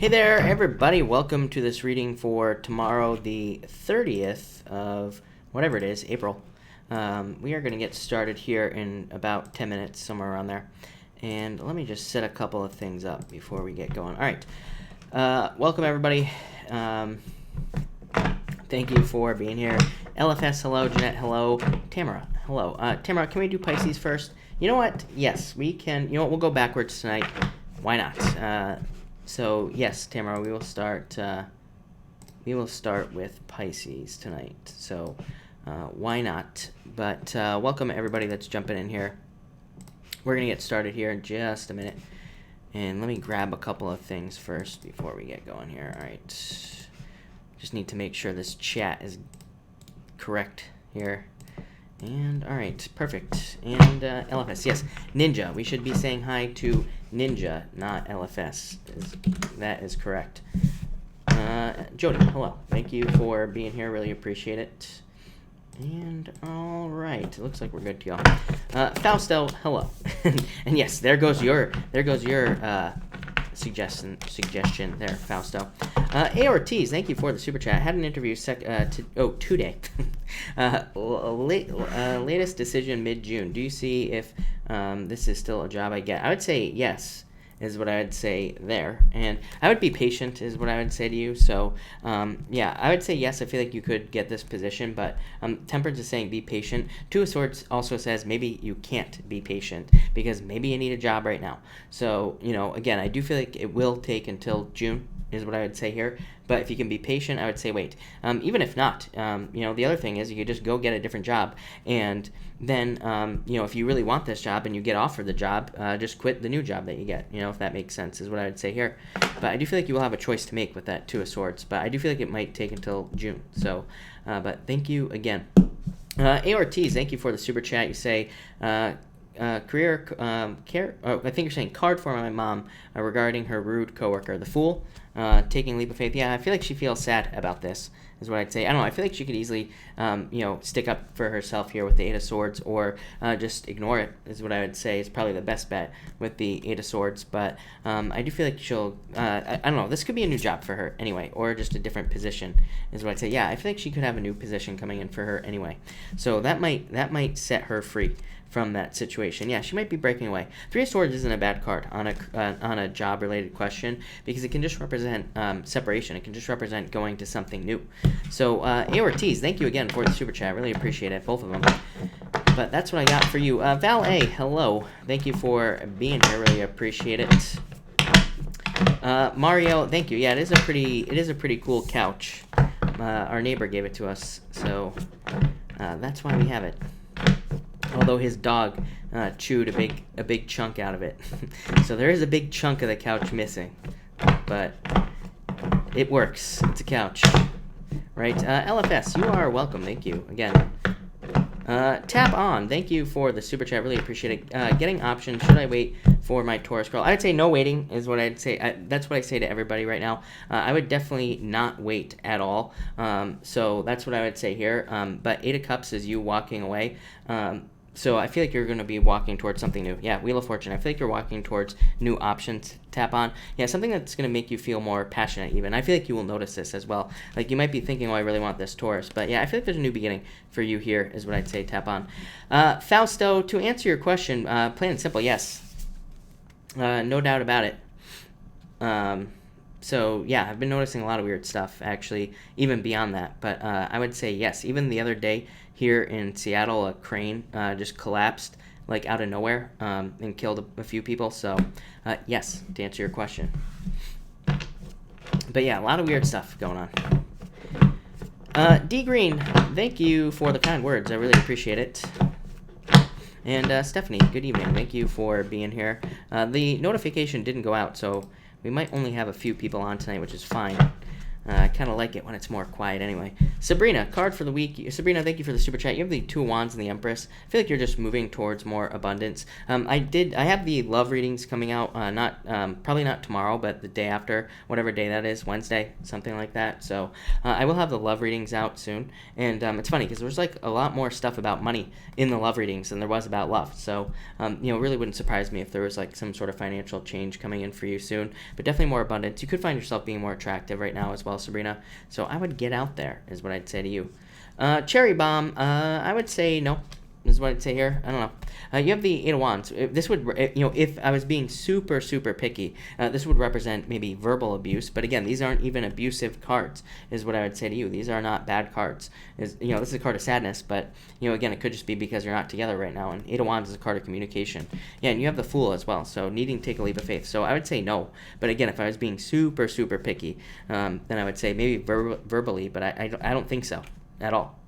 Hey there, everybody. Welcome to this reading for tomorrow, the 30th of whatever it is, April. We are going to get started here in about 10 minutes, somewhere around there. And let me just set a couple of things up before we get going. All right. Welcome, everybody. Thank you for being here. LFS, hello. Jeanette, hello. Tamara, hello. Tamara, can we do Pisces first? You know what? Yes, we can. You know what? We'll go backwards tonight. Why not? So yes, Tamara, we will start with Pisces tonight. So why not? But welcome everybody that's jumping in here. We're gonna get started here in just a minute, and let me grab a couple of things first before we get going here. All right, just need to make sure this chat is correct here. And all right, perfect. And LFS, yes, Ninja. We should be saying hi to Ninja, not LFS. That is correct. Jody, hello. Thank you for being here. Really appreciate it. And all right, it looks like we're good to go. Fausto, hello. And yes, there goes your suggestion there, Fausto. A Ortiz, thank you for the super chat. Had an interview today. Latest decision mid-June. Do you see if this is still a job I get? I would say yes, is what I would say there. And I would be patient is what I would say to you. So, yeah, I would say yes, I feel like you could get this position, but Temperance is saying be patient. Two of Swords also says maybe you can't be patient because maybe you need a job right now. So, you know, again, I do feel like it will take until June is what I would say here. But if you can be patient, I would say wait. Even if not, you know, the other thing is you could just go get a different job. And then, you know, if you really want this job and you get offered the job, just quit the new job that you get, you know, if that makes sense is what I would say here. But I do feel like you will have a choice to make with that Two of Swords. But I do feel like it might take until June. So, but thank you again. A Ortiz, thank you for the super chat. You say, career care. Oh, I think you're saying card for my mom regarding her rude coworker, the Fool, taking a leap of faith. Yeah, I feel like she feels sad about this. Is what I'd say. I don't know. I feel like she could easily, you know, stick up for herself here with the Eight of Swords, or just ignore it. Is what I would say is probably the best bet with the Eight of Swords. But I do feel like she'll. I don't know. This could be a new job for her anyway, or just a different position. Is what I'd say. Yeah, I feel like she could have a new position coming in for her anyway. So that might set her free from that situation. Yeah, she might be breaking away. Three of Swords isn't a bad card on a job-related question because it can just represent separation. It can just represent going to something new. So, A Ortiz, thank you again for the super chat. Really appreciate it, both of them. But that's what I got for you. Val A, hello. Thank you for being here. Really appreciate it. Mario, thank you. Yeah, it is a pretty cool couch. Our neighbor gave it to us, so that's why we have it. Although his dog chewed a big chunk out of it. So there is a big chunk of the couch missing. But it works. It's a couch. Right? LFS, you are welcome. Thank you again. Tap on. Thank you for the super chat. Really appreciate it. Getting options. Should I wait for my Taurus girl? I'd say no waiting is what I'd say. That's what I say to everybody right now. I would definitely not wait at all. So that's what I would say here. But Eight of Cups is you walking away. So I feel like you're going to be walking towards something new. Yeah, Wheel of Fortune. I feel like you're walking towards new options. Tap on. Yeah, something that's going to make you feel more passionate even. I feel like you will notice this as well. Like you might be thinking, oh, I really want this Taurus. But yeah, I feel like there's a new beginning for you here is what I'd say. Tap on. Fausto, to answer your question, plain and simple, yes. No doubt about it. So yeah, I've been noticing a lot of weird stuff actually, even beyond that. But I would say yes. Even the other day here in Seattle, a crane just collapsed like out of nowhere and killed a few people. So yes, to answer your question. But yeah, a lot of weird stuff going on. D Green, thank you for the kind words. I really appreciate it. And Stephanie, good evening. Thank you for being here. The notification didn't go out, so we might only have a few people on tonight, which is fine. I kind of like it when it's more quiet anyway. Sabrina, card for the week. Sabrina, thank you for the super chat. You have the Two of Wands and the Empress. I feel like you're just moving towards more abundance. I have the love readings coming out, probably not tomorrow, but the day after, whatever day that is, Wednesday, something like that. So I will have the love readings out soon. And it's funny because there's like a lot more stuff about money in the love readings than there was about love. So, it really wouldn't surprise me if there was like some sort of financial change coming in for you soon, but definitely more abundance. You could find yourself being more attractive right now as well, Sabrina. So I would get out there, is what I'd say to you. Cherry Bomb, I would say no. This is what I'd say here. I don't know. You have the Eight of Wands. This would, if I was being super, super picky, this would represent maybe verbal abuse. But again, these aren't even abusive cards, is what I would say to you. These are not bad cards. This is a card of sadness, but, again, it could just be because you're not together right now. And Eight of Wands is a card of communication. Yeah, and you have the Fool as well, so needing to take a leap of faith. So I would say no. But again, if I was being super, super picky, then I would say maybe verbally, but I don't think so at all.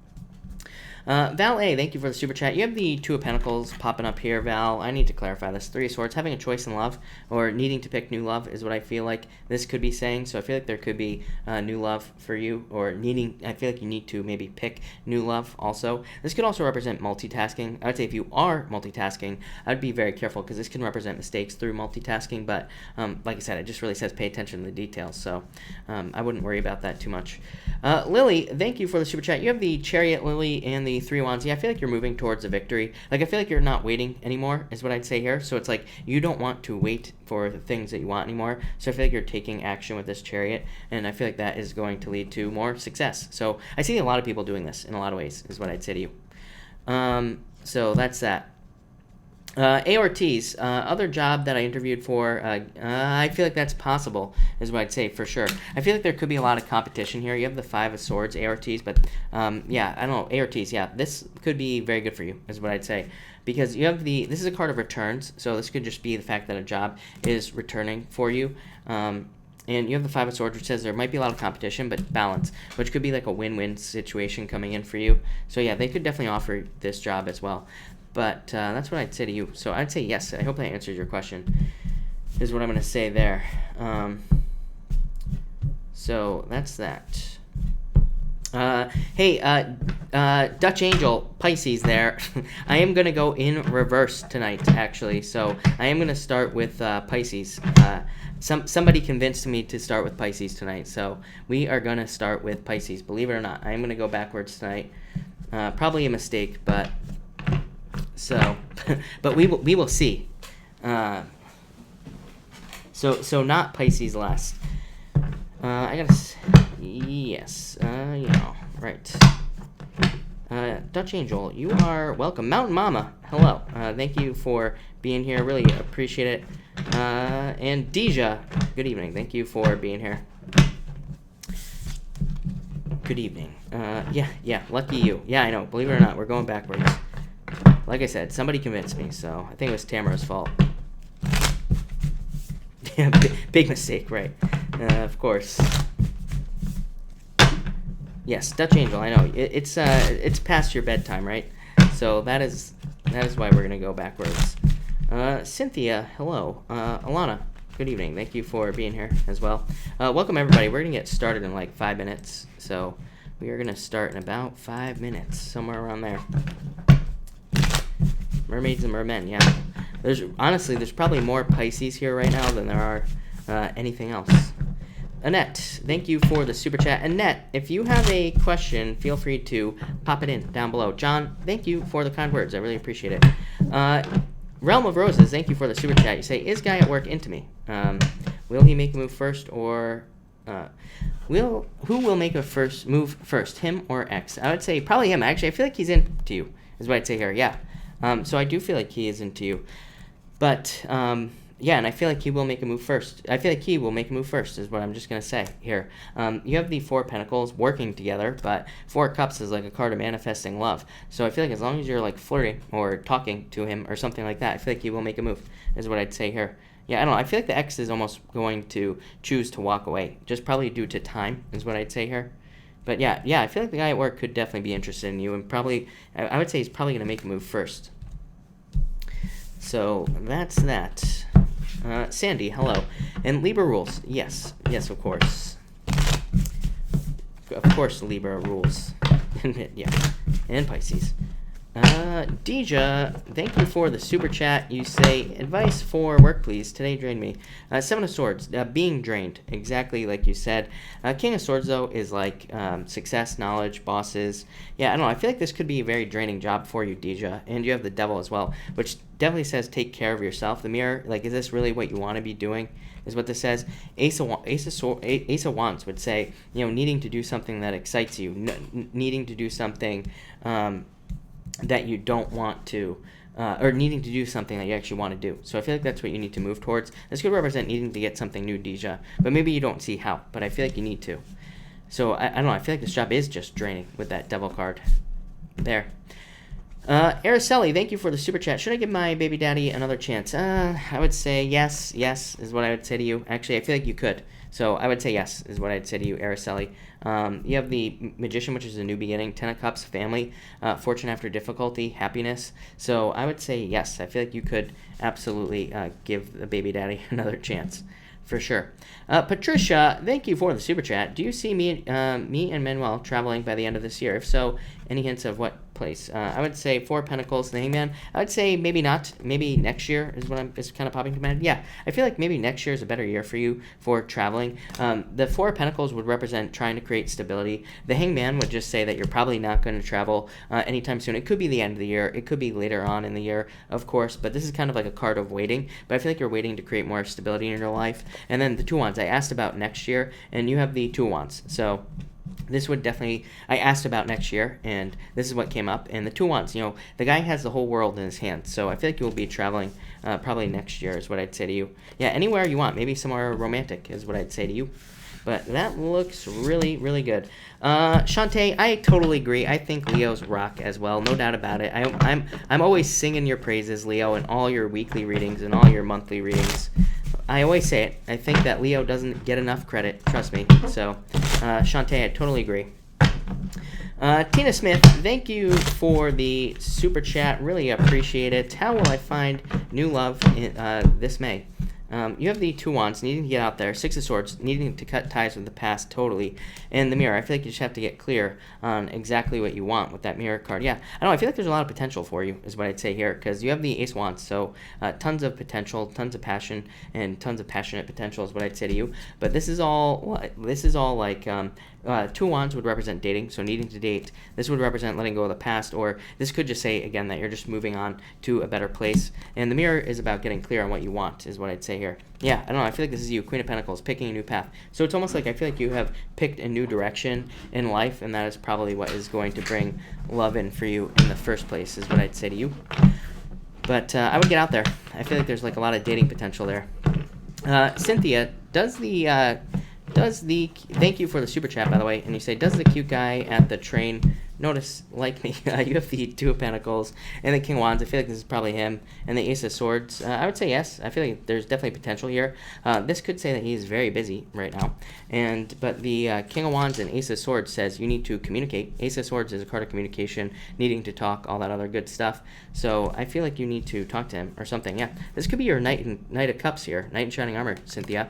Val A, thank you for the super chat. You have the Two of Pentacles popping up here, Val. I need to clarify this. Three of Swords, having a choice in love or needing to pick new love is what I feel like this could be saying. So I feel like there could be new love for you, or I feel like you need to maybe pick new love also. This could also represent multitasking. I would say if you are multitasking, I'd be very careful because this can represent mistakes through multitasking. But like I said, it just really says pay attention to the details. So I wouldn't worry about that too much. Lily, thank you for the super chat. You have the Chariot, Lily, and the Three of Wands. Yeah, I feel like you're moving towards a victory. Like, I feel like you're not waiting anymore, is what I'd say here. So it's like you don't want to wait for the things that you want anymore. So I feel like you're taking action with this Chariot, and I feel like that is going to lead to more success. So I see a lot of people doing this in a lot of ways, is what I'd say to you. So that's that. AORTs, other job that I interviewed for, I feel like that's possible, is what I'd say for sure. I feel like there could be a lot of competition here. You have the Five of Swords, AORTs, but yeah, I don't know, AORTs, yeah, this could be very good for you, is what I'd say. Because you have this is a card of returns, so this could just be the fact that a job is returning for you. And you have the Five of Swords, which says there might be a lot of competition, but balance, which could be like a win-win situation coming in for you. So yeah, they could definitely offer this job as well. But that's what I'd say to you. So I'd say yes. I hope that answers your question, is what I'm going to say there. So that's that. Hey, Dutch Angel, Pisces there. I am going to go in reverse tonight, actually. So I am going to start with Pisces. Somebody convinced me to start with Pisces tonight. So we are going to start with Pisces. Believe it or not, I am going to go backwards tonight. Probably a mistake, but... So, but we will see. So not Pisces last. Yes, right. Dutch Angel, you are welcome. Mountain Mama, hello. Thank you for being here. Really appreciate it. And Deja, good evening. Thank you for being here. Good evening. Yeah, lucky you. Yeah, I know. Believe it or not, we're going backwards. Like I said, somebody convinced me, so I think it was Tamara's fault. Yeah, big mistake, right? Of course. Yes, Dutch Angel, I know. It's past your bedtime, right? So that is why we're gonna go backwards. Cynthia, hello. Alana, good evening. Thank you for being here as well. Welcome everybody. We're gonna get started in like 5 minutes. So we are gonna start in about 5 minutes, somewhere around there. Mermaids and mermen, yeah. There's probably more Pisces here right now than there are anything else. Annette, thank you for the super chat. Annette, if you have a question, feel free to pop it in down below. John, thank you for the kind words. I really appreciate it. Realm of Roses, thank you for the super chat. You say, is guy at work into me? Will he make a move first, or who will make a move first, him or X? I would say probably him. Actually, I feel like he's into you, is what I'd say here. Yeah. So I do feel like he is into you. But, yeah, and I feel like he will make a move first. I feel like he will make a move first, is what I'm just going to say here. You have the Four Pentacles working together, but Four Cups is like a card of manifesting love. So I feel like as long as you're, like, flirting or talking to him or something like that, I feel like he will make a move, is what I'd say here. Yeah, I don't know. I feel like the X is almost going to choose to walk away, just probably due to time, is what I'd say here. But yeah, I feel like the guy at work could definitely be interested in you, and probably, I would say he's probably going to make a move first. So that's that. Sandy, hello. And Libra rules, yes, of course. of course, Libra rules. Yeah, and Pisces. Deja, thank you for the super chat. You say, advice for work, please. Today drained me. Seven of Swords, being drained, exactly like you said. King of Swords, though, is like success, knowledge, bosses. Yeah, I don't know. I feel like this could be a very draining job for you, Deja. And you have the Devil as well, which definitely says take care of yourself. The Mirror, like, is this really what you want to be doing? Is what this says. Ace of Wands would say, you know, needing to do something that excites you, needing to do something that you don't want to, or needing to do something that you actually want to do. So I feel like that's what you need to move towards. This could represent needing to get something new, Deja, but maybe you don't see how, but I feel like you need to. So I don't know, I feel like this job is just draining with that Devil card there. Araceli, thank you for the super chat. Should I give my baby daddy another chance? I would say yes is what I would say to you. Actually, I feel like you could. So I would say yes is what I'd say to you, Araceli. You have the Magician, which is a new beginning, 10 of Cups, family, fortune after difficulty, happiness. So I would say yes. I feel like you could absolutely give the baby daddy another chance. For sure. Patricia, thank you for the super chat. Do you see me and Manuel traveling by the end of this year? If so, any hints of what place? I would say Four of Pentacles, the Hangman. I would say maybe not. Maybe next year is what is kind of popping to mind. Yeah, I feel like maybe next year is a better year for you for traveling. The Four of Pentacles would represent trying to create stability. The Hangman would just say that you're probably not going to travel anytime soon. It could be the end of the year. It could be later on in the year, of course, but this is kind of like a card of waiting. But I feel like you're waiting to create more stability in your life. And then the Two of Wands, I asked about next year, and you have the Two of Wands. So this would definitely, I asked about next year, and this is what came up. And the Two of Wands, you know, the guy has the whole world in his hands. So I feel like you'll be traveling probably next year is what I'd say to you. Yeah, anywhere you want. Maybe somewhere romantic is what I'd say to you. But that looks really, really good. Shantae, I totally agree. I think Leo's rock as well, no doubt about it. I'm always singing your praises, Leo, in all your weekly readings and all your monthly readings. I always say it. I think that Leo doesn't get enough credit. Trust me. So, Shantae, I totally agree. Tina Smith, thank you for the super chat. Really appreciate it. How will I find new love this May? You have the Two of Wands, needing to get out there. Six of Swords, needing to cut ties with the past totally. And the Mirror, I feel like you just have to get clear on exactly what you want with that Mirror card. Yeah, I don't know, I feel like there's a lot of potential for you, is what I'd say here, because you have the Ace of Wands, so tons of potential, tons of passion, and tons of passionate potential is what I'd say to you. But this is all like, Two of Wands would represent dating, so needing to date. This would represent letting go of the past, or this could just say, again, that you're just moving on to a better place. And the Mirror is about getting clear on what you want, is what I'd say here. Yeah, I don't know, I feel like this is you, Queen of Pentacles, picking a new path. So it's almost like I feel like you have picked a new direction in life, and that is probably what is going to bring love in for you in the first place, is what I'd say to you. But I would get out there. I feel like there's like a lot of dating potential there. Cynthia, thank you for the super chat, by the way, and you say, does the cute guy at the train notice like me? You have the Two of Pentacles and the King of Wands. I feel like this is probably him. And the Ace of Swords. I would say yes. I feel like there's definitely potential here. This could say that he's very busy right now. But the King of Wands and Ace of Swords says you need to communicate. Ace of Swords is a card of communication, needing to talk, all that other good stuff. So I feel like you need to talk to him or something. Yeah, this could be your Knight of Cups here. Knight in Shining Armor, Cynthia.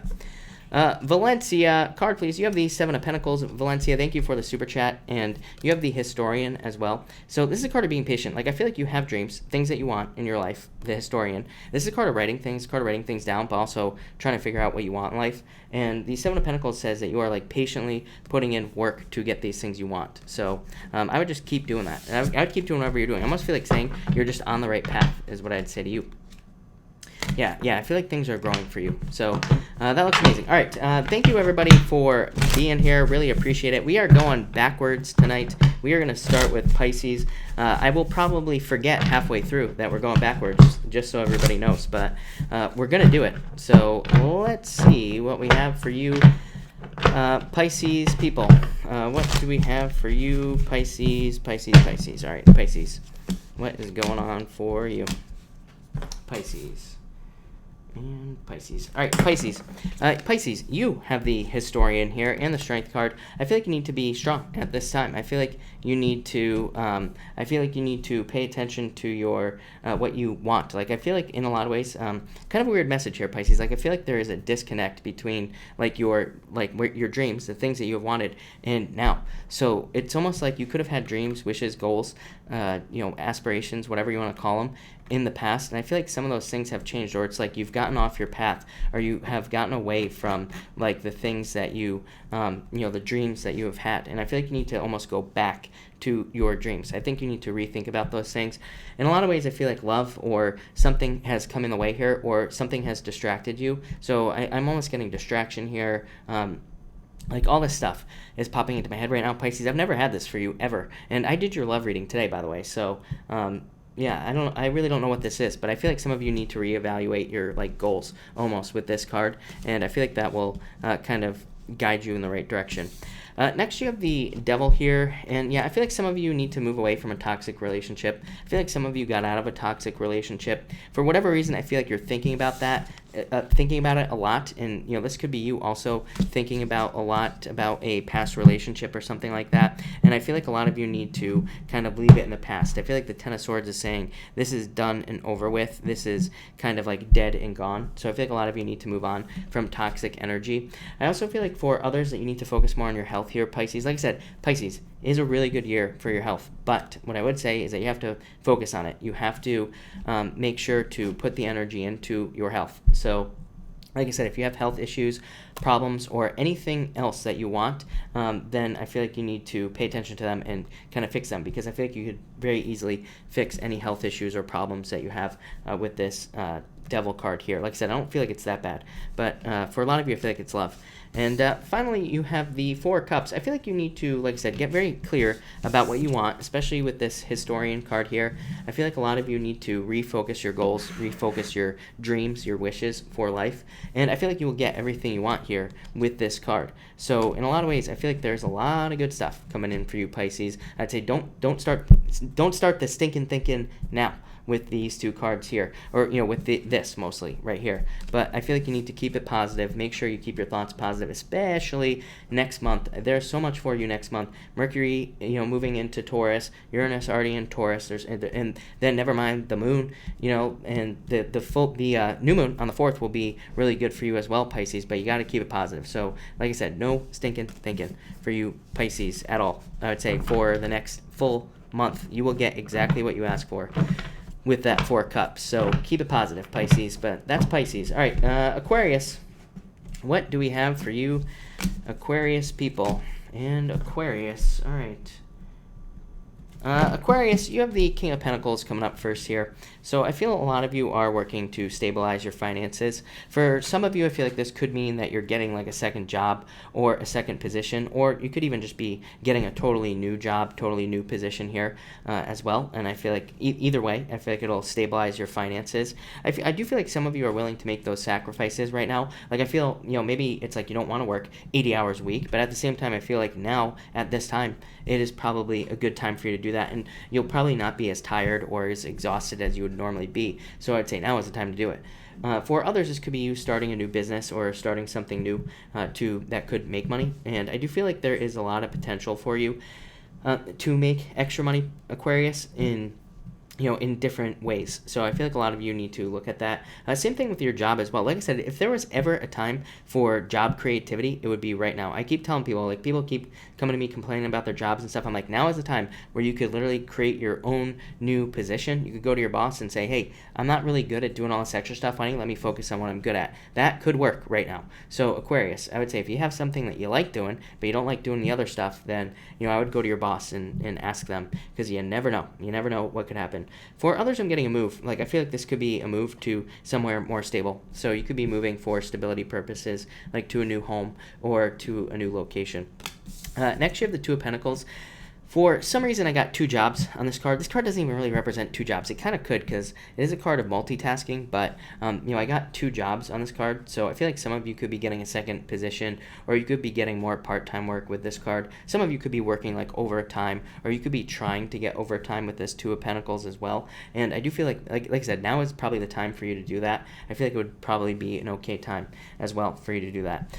Valencia, card please. You have the Seven of Pentacles. Valencia, thank you for the super chat. And you have the Historian as well. So this is a card of being patient. Like, I feel like you have dreams, things that you want in your life, the Historian. This is a card of writing things down, but also trying to figure out what you want in life. And the Seven of Pentacles says that you are like patiently putting in work to get these things you want. So I would just keep doing that. And I would keep doing whatever you're doing. I almost feel like saying you're just on the right path is what I'd say to you. Yeah, I feel like things are growing for you. So that looks amazing. All right, thank you everybody for being here. Really appreciate it. We are going backwards tonight. We are going to start with Pisces. I will probably forget halfway through that we're going backwards, just so everybody knows. But we're going to do it. So let's see what we have for you, Pisces people. What do we have for you, Pisces? All right, Pisces. What is going on for you, Pisces? And Pisces. All right, Pisces. Pisces, you have the Historian here and the Strength card. I feel like you need to be strong at this time. I feel like you need to. I feel like you need to pay attention to your what you want. Like I feel like in a lot of ways, kind of a weird message here, Pisces. Like I feel like there is a disconnect between like your dreams, the things that you have wanted, and now. So it's almost like you could have had dreams, wishes, goals, aspirations, whatever you want to call them, in the past, and I feel like some of those things have changed, or it's like you've gotten off your path, or you have gotten away from like the things that you the dreams that you have had, and I feel like you need to almost go back to your dreams. I think you need to rethink about those things. In a lot of ways, I feel like love or something has come in the way here, or something has distracted you, so I'm almost getting distraction here. Like all this stuff is popping into my head right now, Pisces. I've never had this for you ever, and I did your love reading today, by the way, so yeah, I really don't know what this is, but I feel like some of you need to reevaluate your like goals almost with this card, and I feel like that will kind of guide you in the right direction. Next, you have the Devil here, and yeah, I feel like some of you need to move away from a toxic relationship. I feel like some of you got out of a toxic relationship. For whatever reason, I feel like you're thinking about that, thinking about it a lot, and this could be you also thinking about a lot about a past relationship or something like that, and I feel like a lot of you need to kind of leave it in the past. I feel like the Ten of Swords is saying this is done and over with. This is kind of like dead and gone, so I feel like a lot of you need to move on from toxic energy. I also feel like for others that you need to focus more on your health here, Pisces. Like I said, Pisces is a really good year for your health, but what I would say is that you have to focus on it. You have to make sure to put the energy into your health. So like I said, if you have health issues, problems, or anything else that you want, then I feel like you need to pay attention to them and kind of fix them, because I feel like you could very easily fix any health issues or problems that you have with this Devil card here. Like I said, I don't feel like it's that bad, but for a lot of you, I feel like it's love. And finally, you have the Four of Cups. I feel like you need to, like I said, get very clear about what you want, especially with this Historian card here. I feel like a lot of you need to refocus your goals, refocus your dreams, your wishes for life, and I feel like you will get everything you want here with this card. So in a lot of ways, I feel like there's a lot of good stuff coming in for you, Pisces. I'd say don't start the stinking thinking now with these two cards here, or with this mostly right here. But I feel like you need to keep it positive. Make sure you keep your thoughts positive, especially next month. There's so much for you next month. Mercury, moving into Taurus, Uranus already in Taurus. And then never mind the moon, and the new moon on the 4th will be really good for you as well, Pisces. But you got to keep it positive. So like I said, no stinking thinking for you, Pisces, at all. I would say for the next full month, you will get exactly what you ask for with that 4 cups. So keep it positive, Pisces. But that's Pisces. All right, Aquarius. What do we have for you, Aquarius people? And Aquarius, all right. Aquarius, you have the King of Pentacles coming up first here. So I feel a lot of you are working to stabilize your finances. For some of you, I feel like this could mean that you're getting like a second job or a second position, or you could even just be getting a totally new job, totally new position here as well. And I feel like either way, I feel like it'll stabilize your finances. I do feel like some of you are willing to make those sacrifices right now. Like I feel, maybe it's like you don't want to work 80 hours a week, but at the same time, I feel like now at this time, it is probably a good time for you to do that, and you'll probably not be as tired or as exhausted as you would normally be. So I'd say now is the time to do it. For others, this could be you starting a new business or starting something new that could make money, and I do feel like there is a lot of potential for you to make extra money, Aquarius, in different ways. So I feel like a lot of you need to look at that. Same thing with your job as well. Like I said, if there was ever a time for job creativity, it would be right now. I keep telling people, like people keep coming to me complaining about their jobs and stuff. I'm like, now is the time where you could literally create your own new position. You could go to your boss and say, hey, I'm not really good at doing all this extra stuff. Why don't you let me focus on what I'm good at? That could work right now. So Aquarius, I would say if you have something that you like doing, but you don't like doing the other stuff, then, I would go to your boss and ask them, because you never know. You never know what could happen. For others, I'm getting a move. Like I feel like this could be a move to somewhere more stable. So you could be moving for stability purposes, like to a new home or to a new location. Next, you have the Two of Pentacles. For some reason, I got 2 jobs on this card. This card doesn't even really represent 2 jobs. It kind of could because it is a card of multitasking, but, I got 2 jobs on this card, so I feel like some of you could be getting a second position, or you could be getting more part-time work with this card. Some of you could be working like overtime, or you could be trying to get overtime with this 2 of Pentacles as well, and I do feel like I said, now is probably the time for you to do that. I feel like it would probably be an okay time as well for you to do that.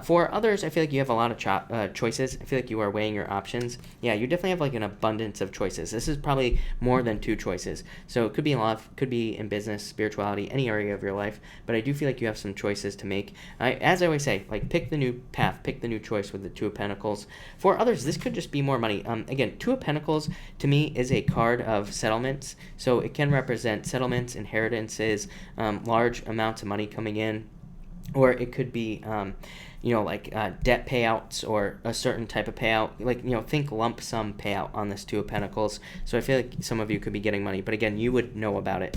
For others, I feel like you have a lot of choices. I feel like you are weighing your options. Yeah, you definitely have like an abundance of choices. This is probably more than 2 choices. So it could be in love, could be in business, spirituality, any area of your life. But I do feel like you have some choices to make. As I always say, like pick the new path, pick the new choice with the 2 of Pentacles. For others, this could just be more money. Again, 2 of Pentacles to me is a card of settlements. So it can represent settlements, inheritances, large amounts of money coming in. Or it could be, debt payouts or a certain type of payout. Think lump sum payout on this 2 of Pentacles. So I feel like some of you could be getting money. But again, you would know about it.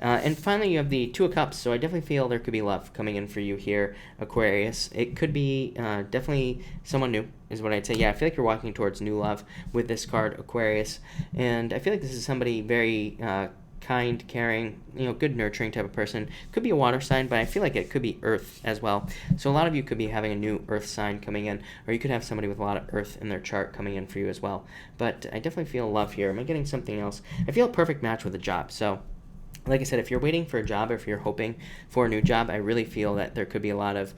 And finally, you have the 2 of Cups. So I definitely feel there could be love coming in for you here, Aquarius. It could be definitely someone new is what I'd say. Yeah, I feel like you're walking towards new love with this card, Aquarius. And I feel like this is somebody very kind, caring, good nurturing type of person. Could be a water sign, but I feel like it could be earth as well. So a lot of you could be having a new earth sign coming in, or you could have somebody with a lot of earth in their chart coming in for you as well. But I definitely feel love here. Am I getting something else? I feel a perfect match with a job. So like I said, if you're waiting for a job or if you're hoping for a new job, I really feel that there could be a lot of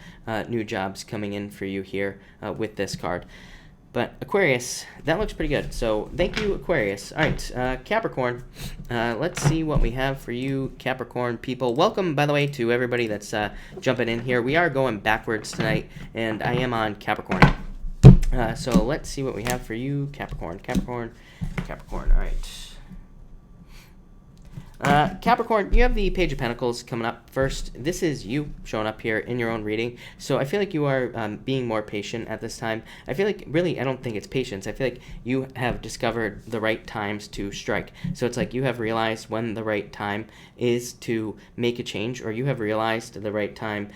new jobs coming in for you here with this card. But Aquarius, that looks pretty good. So thank you, Aquarius. All right, Capricorn. Let's see what we have for you, Capricorn people. Welcome, by the way, to everybody that's jumping in here. We are going backwards tonight, and I am on Capricorn. So let's see what we have for you, Capricorn. Capricorn. All right. Capricorn, you have the Page of Pentacles coming up first. This is you showing up here in your own reading. So I feel like you are being more patient at this time. I feel like, really, I don't think it's patience. I feel like you have discovered the right times to strike. So it's like you have realized when the right time is to make a change, or you have realized the right time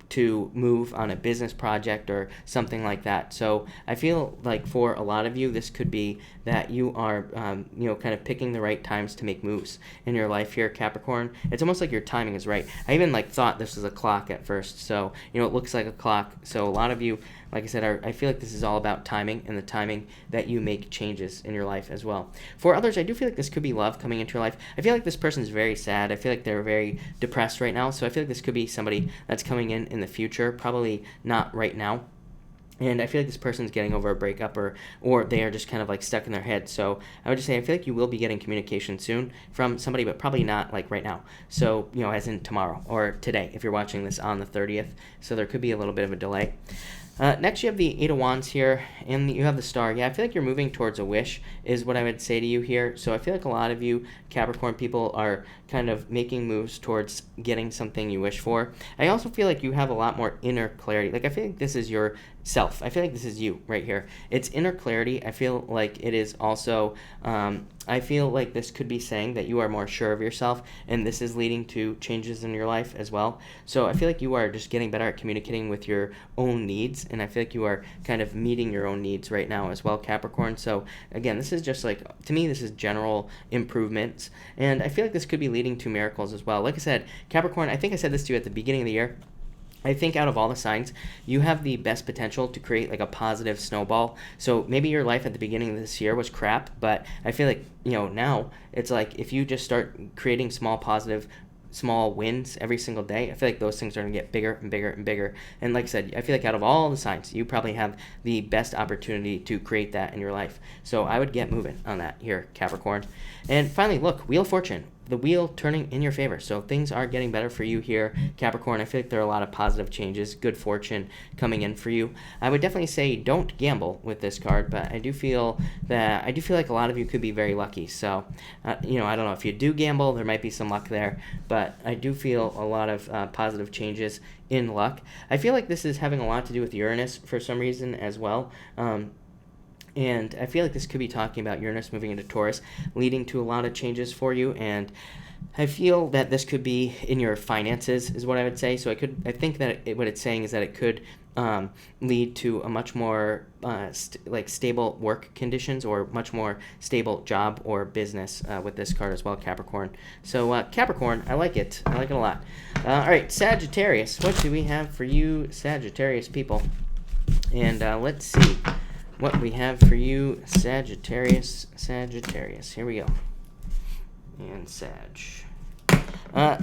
to move on a business project or something like that. So I feel like for a lot of you, this could be that you are, kind of picking the right times to make moves in your life here, Capricorn. It's almost like your timing is right. I even thought this was a clock at first. So, it looks like a clock. So a lot of you, like I said, I feel like this is all about timing and the timing that you make changes in your life as well. For others, I do feel like this could be love coming into your life. I feel like this person's very sad. I feel like they're very depressed right now. So I feel like this could be somebody that's coming in the future, probably not right now. And I feel like this person's getting over a breakup or they are just kind of stuck in their head. So I would just say I feel like you will be getting communication soon from somebody, but probably not right now. So, as in tomorrow or today if you're watching this on the 30th. So there could be a little bit of a delay. Next, you have the 8 of Wands here, and you have the Star. Yeah, I feel like you're moving towards a wish is what I would say to you here. So I feel like a lot of you Capricorn people are kind of making moves towards getting something you wish for. I also feel like you have a lot more inner clarity. I feel like this is your self. I feel like this is you right here. It's inner clarity. I feel like it is also, I feel like this could be saying that you are more sure of yourself, and this is leading to changes in your life as well. So I feel like you are just getting better at communicating with your own needs, and I feel like you are kind of meeting your own needs right now as well, Capricorn. So again, this is just to me, this is general improvements, and I feel like this could be leading to miracles as well. Like I said, Capricorn, I think I said this to you at the beginning of the year. I think out of all the signs, you have the best potential to create a positive snowball. So maybe your life at the beginning of this year was crap, but I feel like, now it's if you just start creating small wins every single day, I feel like those things are going to get bigger and bigger and bigger. And like I said, I feel like out of all the signs, you probably have the best opportunity to create that in your life. So I would get moving on that here, Capricorn. And finally, look, Wheel of Fortune. The wheel turning in your favor. So things are getting better for you here, Capricorn. I feel like there are a lot of positive changes, good fortune coming in for you. I would definitely say don't gamble with this card, but I do feel like a lot of you could be very lucky. So, I don't know if you do gamble, there might be some luck there, but I do feel a lot of positive changes in luck. I feel like this is having a lot to do with Uranus for some reason as well. And I feel like this could be talking about Uranus moving into Taurus, leading to a lot of changes for you. And I feel that this could be in your finances, is what I would say. So I think that what it's saying is that it could lead to a much more stable work conditions or much more stable job or business with this card as well, Capricorn. So Capricorn, I like it. I like it a lot. All right, Sagittarius. What do we have for you, Sagittarius people? And let's see what we have for you, Sagittarius. Here we go. And Sag.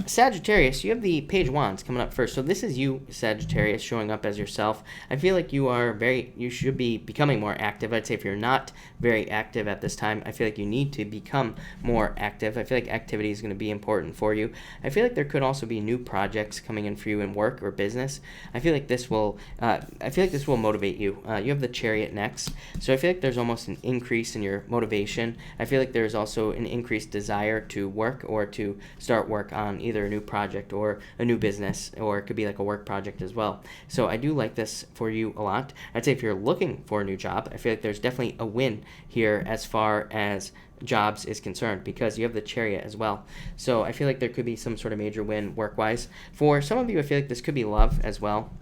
Sagittarius, you have the Page of Wands coming up first. So this is you, Sagittarius, showing up as yourself. I feel like you should be becoming more active. I'd say if you're not very active at this time, I feel like you need to become more active. I feel like activity is going to be important for you. I feel like there could also be new projects coming in for you in work or business. I feel like this will motivate you. You have the Chariot next. So I feel like there's almost an increase in your motivation. I feel like there's also an increased desire to work or to start work on either a new project or a new business, or it could be like a work project as well. So I do like this for you a lot. I'd say if you're looking for a new job, I feel like there's definitely a win here as far as jobs is concerned, because you have the Chariot as well. So I feel like there could be some sort of major win work-wise. For some of you, I feel like this could be love as well.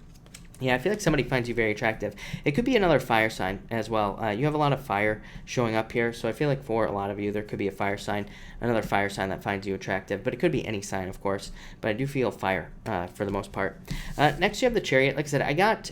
Yeah, I feel like somebody finds you very attractive. It could be another fire sign as well. You have a lot of fire showing up here, so I feel like for a lot of you, there could be a fire sign, another fire sign that finds you attractive. But it could be any sign, of course. But I do feel fire for the most part. Next, you have the Chariot. Like I said, I got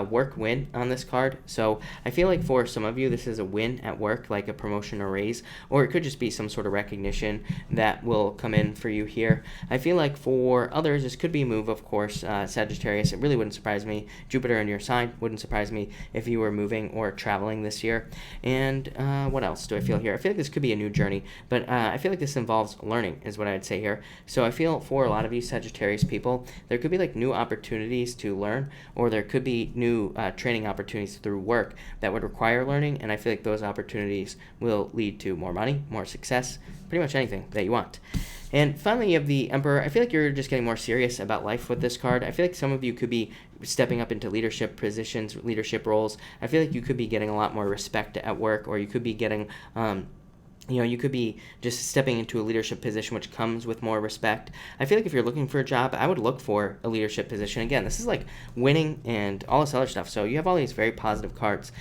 work win on this card. So I feel like for some of you, this is a win at work, like a promotion or raise. Or it could just be some sort of recognition that will come in for you here. I feel like for others, this could be a move, of course, Sagittarius. It really wouldn't surprise me. Jupiter in your sign, wouldn't surprise me if you were moving or traveling this year. And what else do I feel here? I feel like this could be a new journey, but I feel like this involves learning is what I would say here. So I feel for a lot of you Sagittarius people, there could be like new opportunities to learn, or there could be new training opportunities through work that would require learning, and I feel like those opportunities will lead to more money, more success, pretty much anything that you want. And finally, you have the Emperor. I feel like you're just getting more serious about life with this card. I feel like some of you could be stepping up into leadership positions, leadership roles. I feel like you could be getting a lot more respect at work, or you could be getting you could be just stepping into a leadership position, which comes with more respect. I feel like if you're looking for a job, I would look for a leadership position. Again, this is like winning and all this other stuff. So you have all these very positive cards.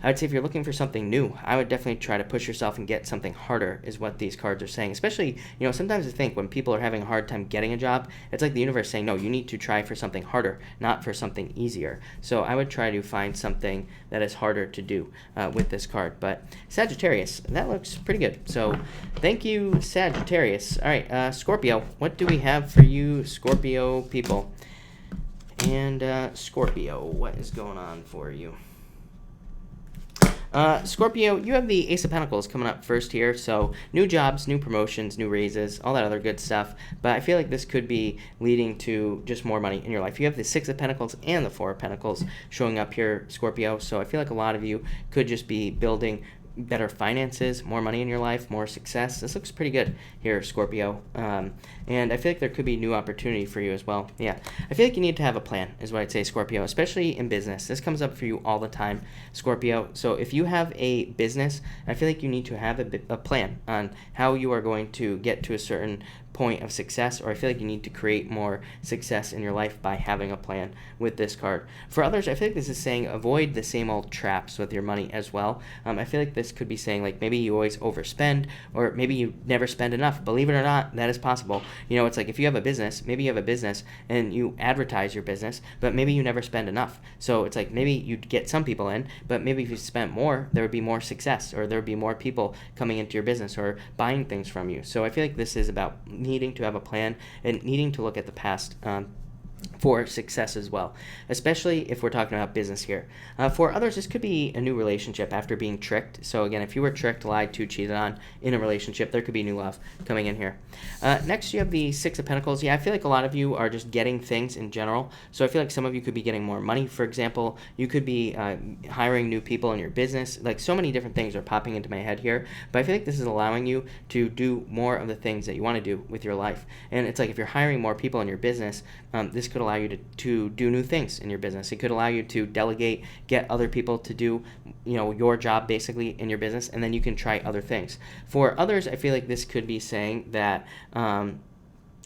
I would say if you're looking for something new, I would definitely try to push yourself and get something harder is what these cards are saying. Especially, sometimes I think when people are having a hard time getting a job, it's like the universe saying, no, you need to try for something harder, not for something easier. So I would try to find something that is harder to do with this card. But Sagittarius, that looks pretty good. So thank you, Sagittarius. All right, Scorpio, what do we have for you, Scorpio people? And Scorpio, what is going on for you? Scorpio, you have the Ace of Pentacles coming up first here, so new jobs, new promotions, new raises, all that other good stuff, but I feel like this could be leading to just more money in your life. You have the Six of Pentacles and the Four of Pentacles showing up here, Scorpio, so I feel like a lot of you could just be building better finances, more money in your life, more success. This looks pretty good here, Scorpio. And I feel like there could be new opportunity for you as well. Yeah, I feel like you need to have a plan is what I'd say, Scorpio, especially in business. This comes up for you all the time, Scorpio. So if you have a business, I feel like you need to have a plan on how you are going to get to a certain point of success, or I feel like you need to create more success in your life by having a plan with this card. For others, I feel like this is saying avoid the same old traps with your money as well. I feel like this could be saying like maybe you always overspend, or maybe you never spend enough. Believe it or not, that is possible. It's like if you have a business, maybe you have a business and you advertise your business, but maybe you never spend enough. So it's like maybe you'd get some people in, but maybe if you spent more, there would be more success, or there would be more people coming into your business or buying things from you. So I feel like this is about needing to have a plan and needing to look at the past for success as well, especially if we're talking about business here. For others, this could be a new relationship after being tricked. So again, if you were tricked, lied to, cheated on in a relationship, there could be new love coming in here. Next, you have the Six of Pentacles. Yeah, I feel like a lot of you are just getting things in general. So I feel like some of you could be getting more money, for example. You could be hiring new people in your business. Like so many different things are popping into my head here. But I feel like this is allowing you to do more of the things that you want to do with your life. And it's like if you're hiring more people in your business, this could allow you to do new things in your business. It could allow you to delegate, get other people to do, your job basically in your business, and then you can try other things. For others, I feel like this could be saying that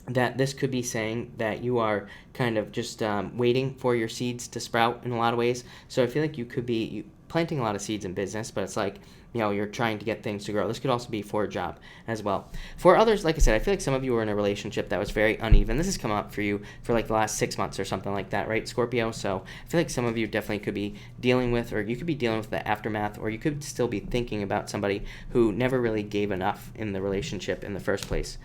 that this could be saying that you are kind of just waiting for your seeds to sprout in a lot of ways. So I feel like you could be planting a lot of seeds in business, but it's like, you're trying to get things to grow. This could also be for a job as well. For others, like I said, I feel like some of you were in a relationship that was very uneven. This has come up for you for like the last 6 months or something like that, right, Scorpio? So I feel like some of you definitely could be dealing with, or you could be dealing with the aftermath, or you could still be thinking about somebody who never really gave enough in the relationship in the first place.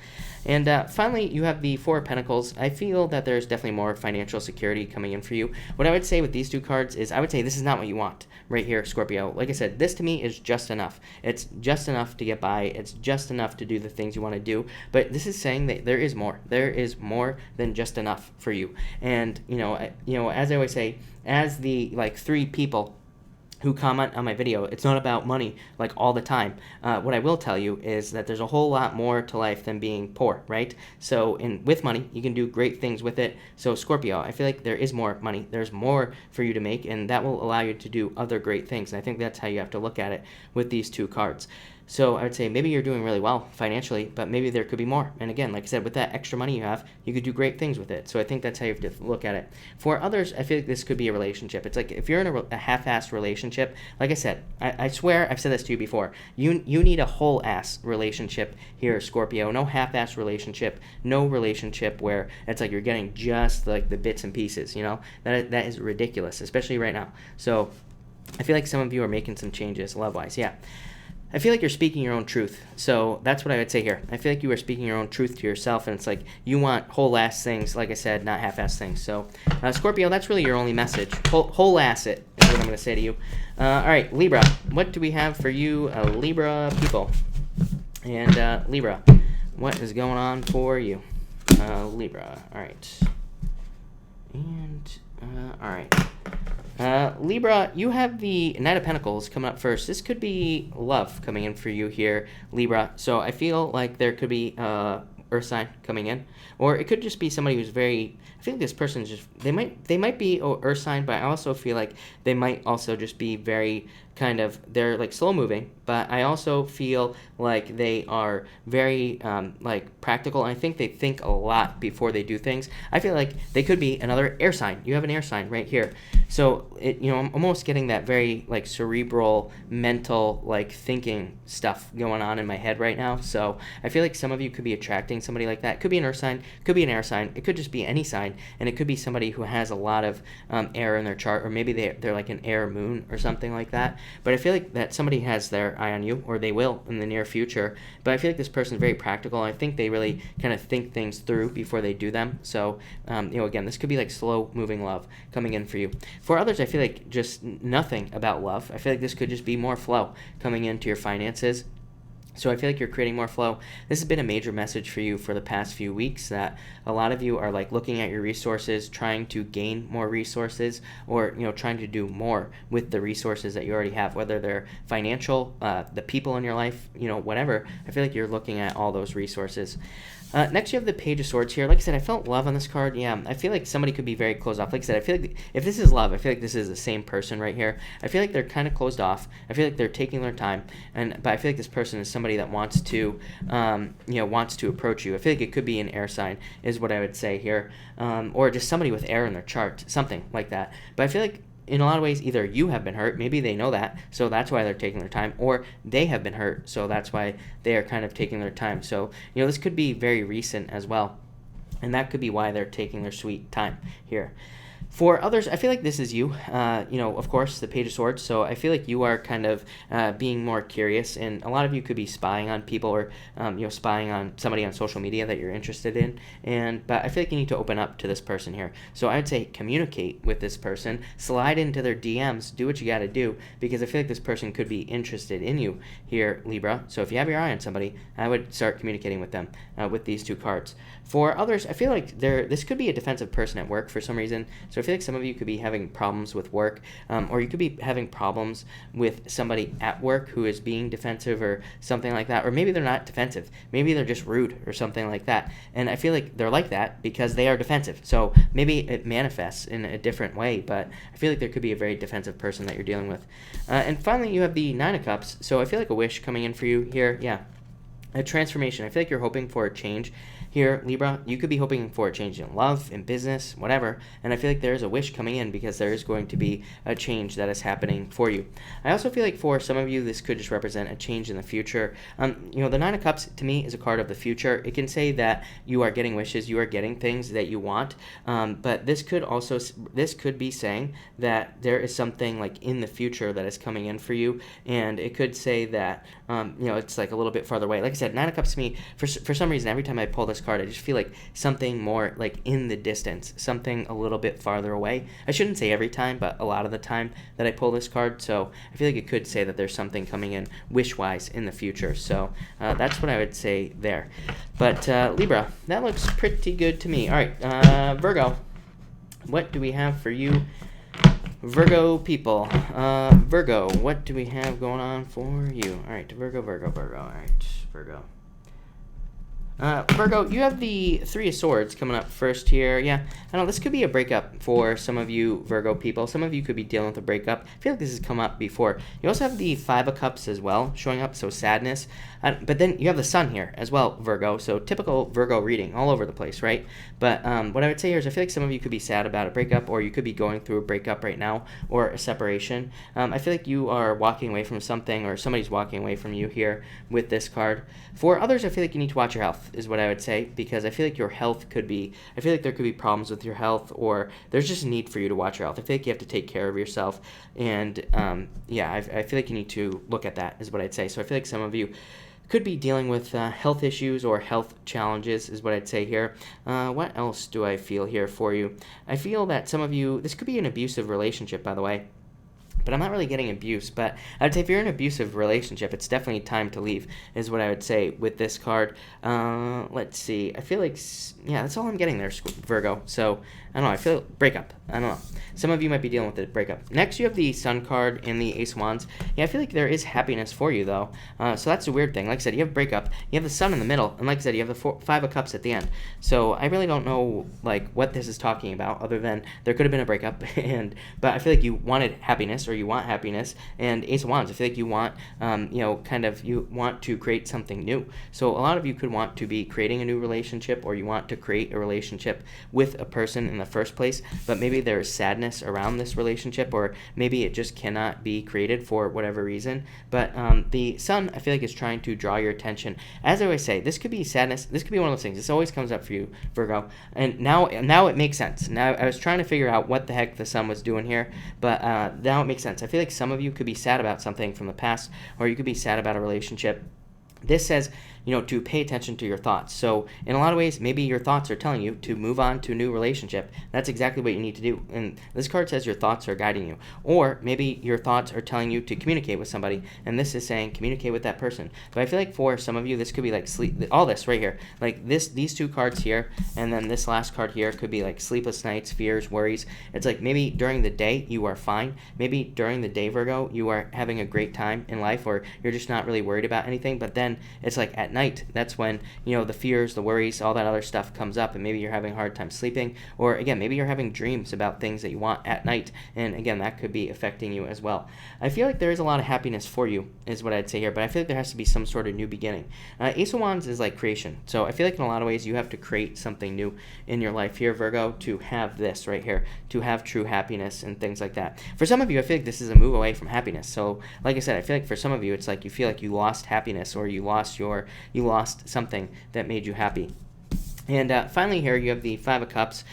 And finally, you have the Four of Pentacles. I feel that there's definitely more financial security coming in for you. What I would say with these two cards is I would say this is not what you want right here, Scorpio. Like I said, this to me is just enough. It's just enough to get by. It's just enough to do the things you want to do. But this is saying that there is more. There is more than just enough for you. And, as I always say, as the, three people who comment on my video, it's not about money like all the time. What I will tell you is that there's a whole lot more to life than being poor, right? So with money, you can do great things with it. So Scorpio, I feel like there is more money. There's more for you to make, and that will allow you to do other great things. And I think that's how you have to look at it with these two cards. So I would say maybe you're doing really well financially, but maybe there could be more. And again, like I said, with that extra money you have, you could do great things with it. So I think that's how you have to look at it. For others, I feel like this could be a relationship. It's like if you're in a half-assed relationship, like I said, I swear I've said this to you before, you need a whole-ass relationship here, Scorpio. No half-assed relationship, no relationship where it's like you're getting just like the bits and pieces, That is ridiculous, especially right now. So I feel like some of you are making some changes love-wise, yeah. I feel like you're speaking your own truth. So that's what I would say here. I feel like you are speaking your own truth to yourself, and it's like you want whole-ass things, like I said, not half-ass things. So, Scorpio, that's really your only message. Whole-ass it is what I'm going to say to you. All right, Libra. What do we have for you, Libra people? And Libra, what is going on for you? Libra. All right. And, all right. Libra, you have the Knight of Pentacles coming up first. This could be love coming in for you here, Libra. So I feel like there could be Earth sign coming in, or it could just be somebody who's very. I feel like this person's just they might be Earth sign, but I also feel like they might also just be very they're like slow moving, but I also feel like they are very practical, and I think they think a lot before they do things. I feel like they could be another air sign. You have an air sign right here, so I'm almost getting that very cerebral, mental thinking stuff going on in my head right now. So I feel like some of you could be attracting somebody like that. Could be an Earth sign, could be an air sign, it could just be any sign, and it could be somebody who has a lot of air in their chart, or maybe they're like an air moon or something like that. But I feel like that somebody has their eye on you, or they will in the near future. But I feel like this person is very practical. I think they really kind of think things through before they do them. So, again, this could be slow-moving love coming in for you. For others, I feel like just nothing about love. I feel like this could just be more flow coming into your finances. So I feel like you're creating more flow. This has been a major message for you for the past few weeks, that a lot of you are looking at your resources, trying to gain more resources, or trying to do more with the resources that you already have, whether they're financial, the people in your life, whatever. I feel like you're looking at all those resources. Next, you have the Page of Swords here. Like I said, I felt love on this card. Yeah, I feel like somebody could be very closed off. Like I said, I feel like if this is love, I feel like this is the same person right here. I feel like they're kind of closed off. I feel like they're taking their time, but I feel like this person is somebody that wants to, wants to approach you. I feel like it could be an air sign, is what I would say here, or just somebody with air in their chart, something like that. But I feel like in a lot of ways, either you have been hurt, maybe they know that, so that's why they're taking their time, or they have been hurt, so that's why they are kind of taking their time. So, this could be very recent as well, and that could be why they're taking their sweet time here. For others, I feel like this is you, of course, the Page of Swords, so I feel like you are kind of being more curious, and a lot of you could be spying on people, or, spying on somebody on social media that you're interested in, but I feel like you need to open up to this person here. So I would say communicate with this person, slide into their DMs, do what you got to do, because I feel like this person could be interested in you here, Libra. So if you have your eye on somebody, I would start communicating with them with these two cards. For others, I feel like this could be a defensive person at work for some reason. So I feel like some of you could be having problems with work, or you could be having problems with somebody at work who is being defensive or something like that. Or maybe they're not defensive. Maybe they're just rude or something like that. And I feel like they're like that because they are defensive. So maybe it manifests in a different way, but I feel like there could be a very defensive person that you're dealing with. And finally, you have the Nine of Cups. So I feel like a wish coming in for you here. Yeah. A transformation. I feel like you're hoping for a change here, Libra, you could be hoping for a change in love, in business, whatever. And I feel like there is a wish coming in because there is going to be a change that is happening for you. I also feel like for some of you, this could just represent a change in the future. The Nine of Cups to me is a card of the future. It can say that you are getting wishes, you are getting things that you want. But this could be saying that there is something like in the future that is coming in for you. And it could say that, it's like a little bit farther away. Like I said, Nine of Cups to me, for some reason, every time I pull this card, I just feel like something more like in the distance, something a little bit farther away. I shouldn't say every time, but a lot of the time that I pull this card. So I feel like it could say that there's something coming in wish-wise in the future. So that's what I would say there. But Libra, that looks pretty good to me. All right, Virgo, what do we have for you? Virgo people, Virgo, what do we have going on for you? All right, Virgo, all right, Virgo. Virgo, you have the Three of Swords coming up first here. Yeah, I know this could be a breakup for some of you Virgo people. Some of you could be dealing with a breakup. I feel like this has come up before. You also have the Five of Cups as well showing up, so sadness. But then you have the Sun here as well, Virgo. So typical Virgo reading all over the place, right? But what I would say here is I feel like some of you could be sad about a breakup, or you could be going through a breakup right now, or a separation. I feel like you are walking away from something, or somebody's walking away from you here with this card. For others, I feel like you need to watch your health, is what I would say, because I feel like your health I feel like there could be problems with your health, or there's just a need for you to watch your health. I feel like you have to take care of yourself, and I feel like you need to look at that, is what I'd say. So I feel like some of you could be dealing with health issues or health challenges, is what I'd say here. What else do I feel here for you? I feel that some of you, this could be an abusive relationship, by the way. But I'm not really getting abuse. But I'd say if you're in an abusive relationship, it's definitely time to leave, is what I would say with this card. Let's see. I feel like, that's all I'm getting there, Virgo. So, I don't know. I feel breakup. I don't know. Some of you might be dealing with a breakup. Next, you have the Sun card and the Ace of Wands. Yeah, I feel like there is happiness for you, though. So that's a weird thing. Like I said, you have breakup. You have the Sun in the middle. And like I said, you have the Five of Cups at the end. So I really don't know, what this is talking about, other than there could have been a breakup. But I feel like you wanted happiness, or you want happiness. And Ace of Wands, I feel like you want, you want to create something new. So a lot of you could want to be creating a new relationship, or you want to create a relationship with a person in the first place. But maybe there's sadness around this relationship, or maybe it just cannot be created for whatever reason. But the Sun, I feel like, is trying to draw your attention. As I always say, this could be sadness. This could be one of those things. This always comes up for you, Virgo. And now it makes sense. Now I was trying to figure out what the heck the Sun was doing here, but now it makes sense. I feel like some of you could be sad about something from the past, or you could be sad about a relationship. This says, to pay attention to your thoughts. So in a lot of ways, maybe your thoughts are telling you to move on to a new relationship. That's exactly what you need to do. And this card says your thoughts are guiding you. Or maybe your thoughts are telling you to communicate with somebody, and this is saying communicate with that person. But I feel like for some of you, this could be like sleep. All this right here, like these two cards here, and then this last card here could be like sleepless nights, fears, worries. It's like maybe during the day you are fine. Maybe during the day, Virgo, you are having a great time in life, or you're just not really worried about anything. But then it's like at night, that's when the fears, the worries, all that other stuff comes up, and maybe you're having a hard time sleeping, or again, maybe you're having dreams about things that you want at night, and again, that could be affecting you as well. I feel like there is a lot of happiness for you, is what I'd say here, but I feel like there has to be some sort of new beginning. Ace of Wands is like creation, so I feel like in a lot of ways you have to create something new in your life here, Virgo, to have this right here, to have true happiness and things like that. For some of you, I feel like this is a move away from happiness. So like I said, I feel like for some of you, it's like you feel like you lost happiness, or you lost something that made you happy. And finally here, you have the Five of Cups.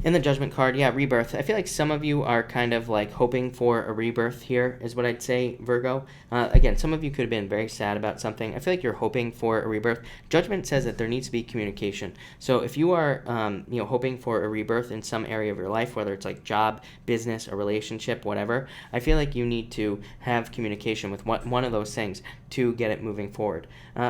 In the Judgment card, rebirth. I feel like some of you are kind of like hoping for a rebirth here, is what I'd say, Virgo. Again, some of you could have been very sad about something. I feel like you're hoping for a rebirth. Judgment says that there needs to be communication. So if you are, hoping for a rebirth in some area of your life, whether it's like job, business, a relationship, whatever, I feel like you need to have communication with one of those things to get it moving forward.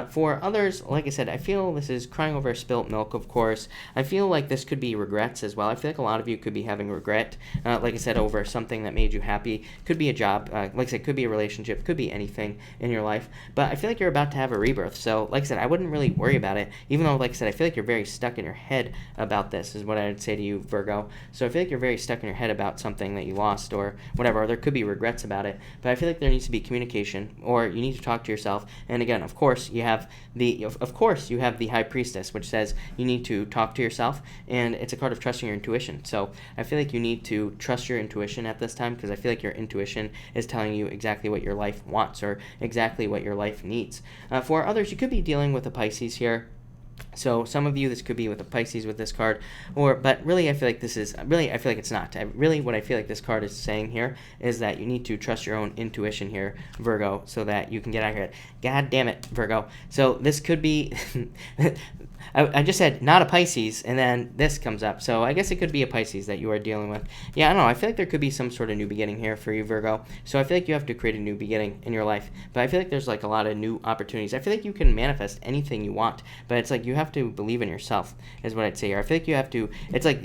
For others, like I said, I feel this is crying over spilt milk, of course. I feel like this could be regrets as well. I feel like a lot of you could be having regret, like I said, over something that made you happy. Could be a job, like I said, could be a relationship, could be anything in your life. But I feel like you're about to have a rebirth. So like I said, I wouldn't really worry about it, even though, like I said, I feel like you're very stuck in your head about this, is what I would say to you, Virgo. So I feel like you're very stuck in your head about something that you lost or whatever, or there could be regrets about it. But I feel like there needs to be communication, or you need to talk to yourself. And again, of course, you have the High Priestess, which says you need to talk to yourself, and it's a card of trusting your intuition. So I feel like you need to trust your intuition at this time, because I feel like your intuition is telling you exactly what your life wants or exactly what your life needs. For others, you could be dealing with a Pisces here. So some of you, this could be with a Pisces with this card, but really I feel like it's not. What I feel like this card is saying here is that you need to trust your own intuition here, Virgo, so that you can get accurate. God damn it, Virgo. So this could be, I just said not a Pisces, and then this comes up. So I guess it could be a Pisces that you are dealing with. Yeah, I don't know. I feel like there could be some sort of new beginning here for you, Virgo. So I feel like you have to create a new beginning in your life. But I feel like there's like a lot of new opportunities. I feel like you can manifest anything you want, but it's like you have to believe in yourself, is what I'd say here. I feel like you have to, it's like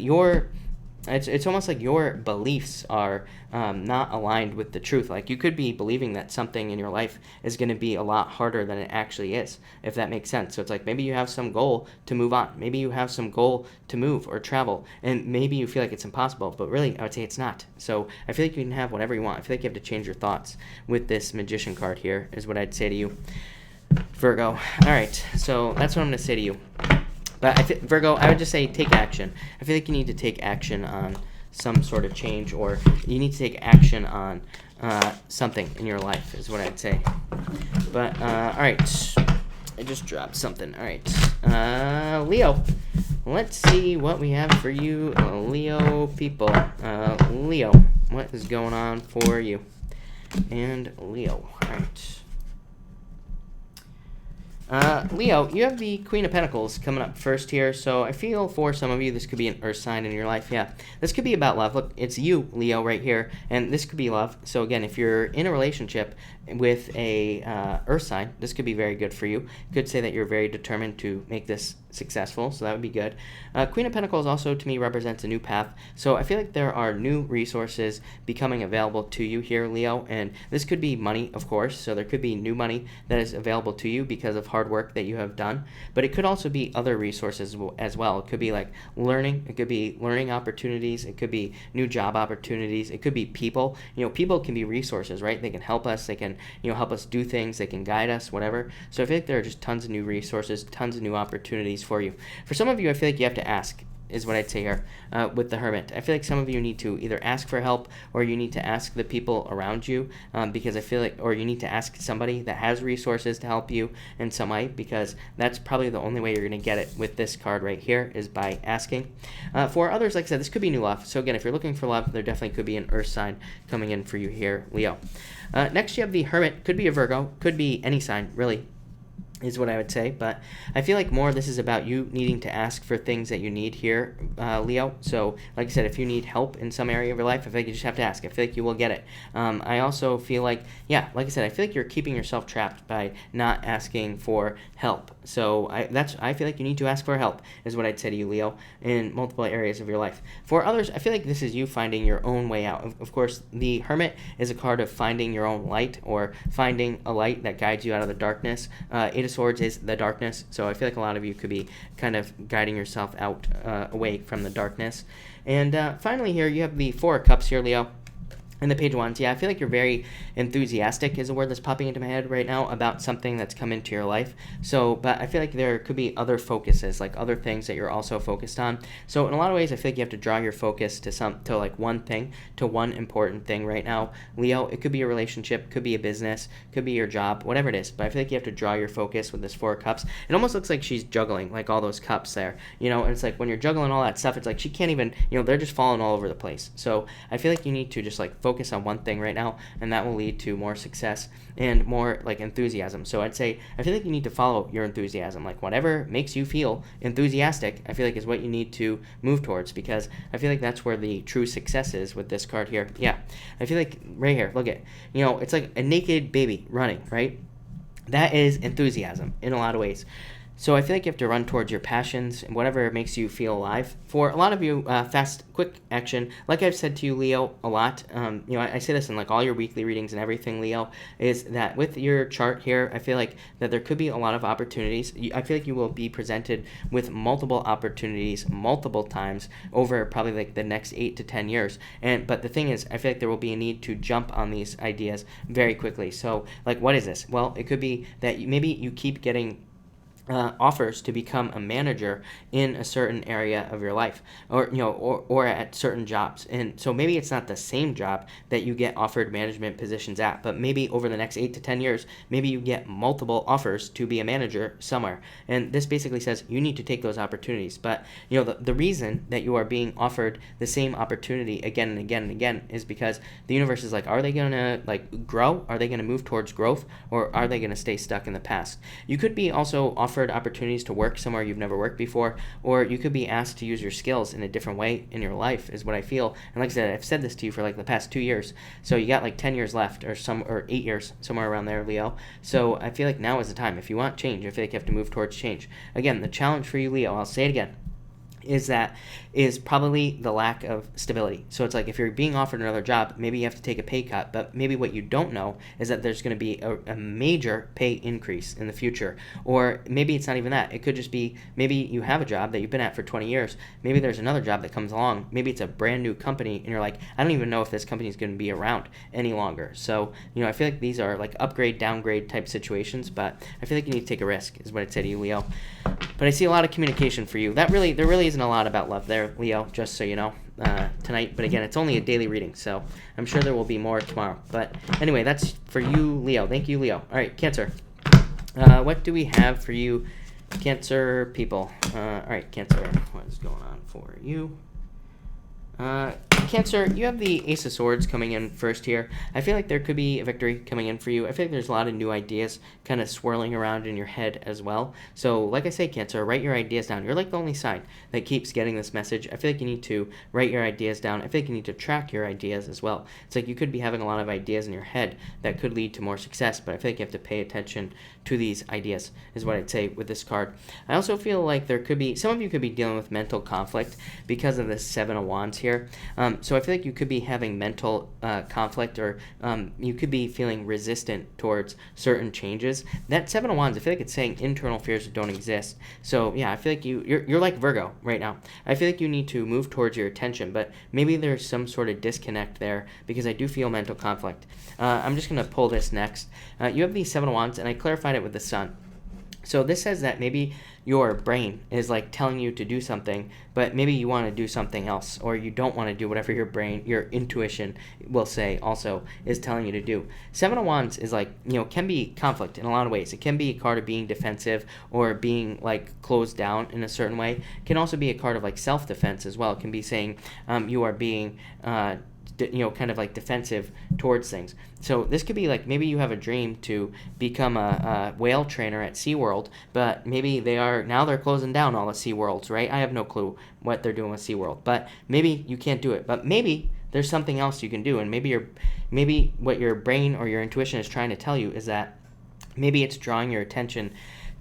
it's almost like your beliefs are not aligned with the truth. Like you could be believing that something in your life is going to be a lot harder than it actually is, if that makes sense. So it's like maybe you have some goal to move on. Maybe you have some goal to move or travel, and maybe you feel like it's impossible, but really I would say it's not. So I feel like you can have whatever you want. I feel like you have to change your thoughts with this Magician card here, is what I'd say to you, Virgo. All right, so that's what I'm going to say to you. But Virgo, I would just say take action. I feel like you need to take action on some sort of change, or you need to take action on something in your life, is what I'd say. But, all right. I just dropped something. All right. Leo. Let's see what we have for you, Leo people. Leo, what is going on for you? And Leo. All right. Leo, you have the Queen of Pentacles coming up first here, so I feel for some of you this could be an earth sign in your life. Yeah, this could be about love. Look, it's you, Leo, right here, and this could be love. So again, if you're in a relationship with a earth sign, this could be very good for you. Could say that you're very determined to make this successful, so that would be good. Queen of Pentacles also to me represents a new path, so I feel like there are new resources becoming available to you here, Leo, and this could be money, of course. So there could be new money that is available to you because of hard work that you have done, but it could also be other resources as well. It could be like learning, it could be learning opportunities, it could be new job opportunities, it could be people. People can be resources, right? They can help us, they can help us do things, they can guide us, whatever. So I feel like there are just tons of new resources, tons of new opportunities for you. For some of you, I feel like you have to ask, is what I'd say here, with the Hermit. I feel like some of you need to either ask for help, or you need to ask the people around you, because I feel like, or you need to ask somebody that has resources to help you in some way, because that's probably the only way you're going to get it with this card right here, is by asking. For others, like I said, this could be new love. So again, if you're looking for love, there definitely could be an earth sign coming in for you here, Leo. Next, you have the Hermit. Could be a Virgo, could be any sign, really, is what I would say. But I feel like more this is about you needing to ask for things that you need here, Leo. So like I said, if you need help in some area of your life, I feel like you just have to ask. I feel like you will get it. I also feel like, yeah, like I said, I feel like you're keeping yourself trapped by not asking for help. So I feel like you need to ask for help, is what I'd say to you, Leo, in multiple areas of your life. For others, I feel like this is you finding your own way out. Of course, the Hermit is a card of finding your own light, or finding a light that guides you out of the darkness. Eight of Swords is the darkness, so I feel like a lot of you could be kind of guiding yourself out, away from the darkness. And finally here, you have the Four of Cups here, Leo. And the Page of Wands, yeah, I feel like you're very enthusiastic, is a word that's popping into my head right now, about something that's come into your life. So, but I feel like there could be other focuses, like other things that you're also focused on. So in a lot of ways, I feel like you have to draw your focus to like one thing, to one important thing right now, Leo. It could be a relationship, could be a business, could be your job, whatever it is. But I feel like you have to draw your focus with this Four of Cups. It almost looks like she's juggling, like all those cups there, and it's like when you're juggling all that stuff, it's like she can't even, they're just falling all over the place. So I feel like you need to just like focus on one thing right now, and that will lead to more success and more like enthusiasm. So I'd say I feel like you need to follow your enthusiasm, like whatever makes you feel enthusiastic, I feel like is what you need to move towards, because I feel like that's where the true success is with this card here. Yeah, I feel like right here, look at, it's like a naked baby running, right? That is enthusiasm in a lot of ways. So I feel like you have to run towards your passions and whatever makes you feel alive. For a lot of you, fast, quick action, like I've said to you, Leo, a lot. I say this in like all your weekly readings and everything, Leo, is that with your chart here, I feel like that there could be a lot of opportunities. I feel like you will be presented with multiple opportunities multiple times over probably like the next 8 to 10 years. But the thing is, I feel like there will be a need to jump on these ideas very quickly. So like, what is this? Well, it could be that maybe you keep getting offers to become a manager in a certain area of your life, or at certain jobs. And so maybe it's not the same job that you get offered management positions at, but maybe over the next 8 to 10 years, maybe you get multiple offers to be a manager somewhere. And this basically says you need to take those opportunities. But the reason that you are being offered the same opportunity again and again and again is because the universe is like, are they going to like grow? Are they going to move towards growth, or are they going to stay stuck in the past? You could be also offered opportunities to work somewhere you've never worked before, or you could be asked to use your skills in a different way in your life, is what I feel. And like I said, I've said this to you for like the past 2 years, so you got like 10 years left, or 8 years, somewhere around there, Leo. So I feel like now is the time. If you want change, I feel like you have to move towards change. Again, the challenge for you, Leo, I'll say it again, is probably the lack of stability. So it's like if you're being offered another job, maybe you have to take a pay cut, but maybe what you don't know is that there's going to be a major pay increase in the future. Or maybe it's not even that. It could just be maybe you have a job that you've been at for 20 years. Maybe there's another job that comes along. Maybe it's a brand new company and you're like, I don't even know if this company is going to be around any longer. So, I feel like these are like upgrade, downgrade type situations, but I feel like you need to take a risk, is what I'd say to you, Leo. But I see a lot of communication for you. There really isn't a lot about love there, Leo, just so you know, tonight. But again, it's only a daily reading, so I'm sure there will be more tomorrow. But anyway, that's for you, Leo. Thank you, Leo. All right, Cancer. What do we have for you, Cancer people? All right, Cancer, what is going on for you? Cancer, you have the Ace of Swords coming in first here. I feel like there could be a victory coming in for you. I feel like there's a lot of new ideas kind of swirling around in your head as well. So like I say, Cancer, write your ideas down. You're like the only sign that keeps getting this message. I feel like you need to write your ideas down. I feel like you need to track your ideas as well. It's like you could be having a lot of ideas in your head that could lead to more success, but I feel like you have to pay attention to these ideas, is what I'd say with this card. I also feel like there could be, some of you could be dealing with mental conflict because of this Seven of Wands here. So I feel like you could be having mental conflict, or you could be feeling resistant towards certain changes. That Seven of Wands, I feel like it's saying internal fears that don't exist. So yeah, I feel like you're like Virgo right now. I feel like you need to move towards your attention, but maybe there's some sort of disconnect there because I do feel mental conflict. I'm just going to pull this next. You have these Seven of Wands, and I clarified it with the Sun. So this says that maybe your brain is like telling you to do something, but maybe you want to do something else, or you don't want to do whatever your intuition will say also is telling you to do. Seven of Wands is like, can be conflict in a lot of ways. It can be a card of being defensive or being like closed down in a certain way. It can also be a card of like self-defense as well. It can be saying you are being kind of like defensive towards things. So this could be like, maybe you have a dream to become a whale trainer at SeaWorld, but maybe they're closing down all the SeaWorlds, right? I have no clue what they're doing with SeaWorld, but maybe you can't do it. But maybe there's something else you can do, and maybe what your brain or your intuition is trying to tell you is that maybe it's drawing your attention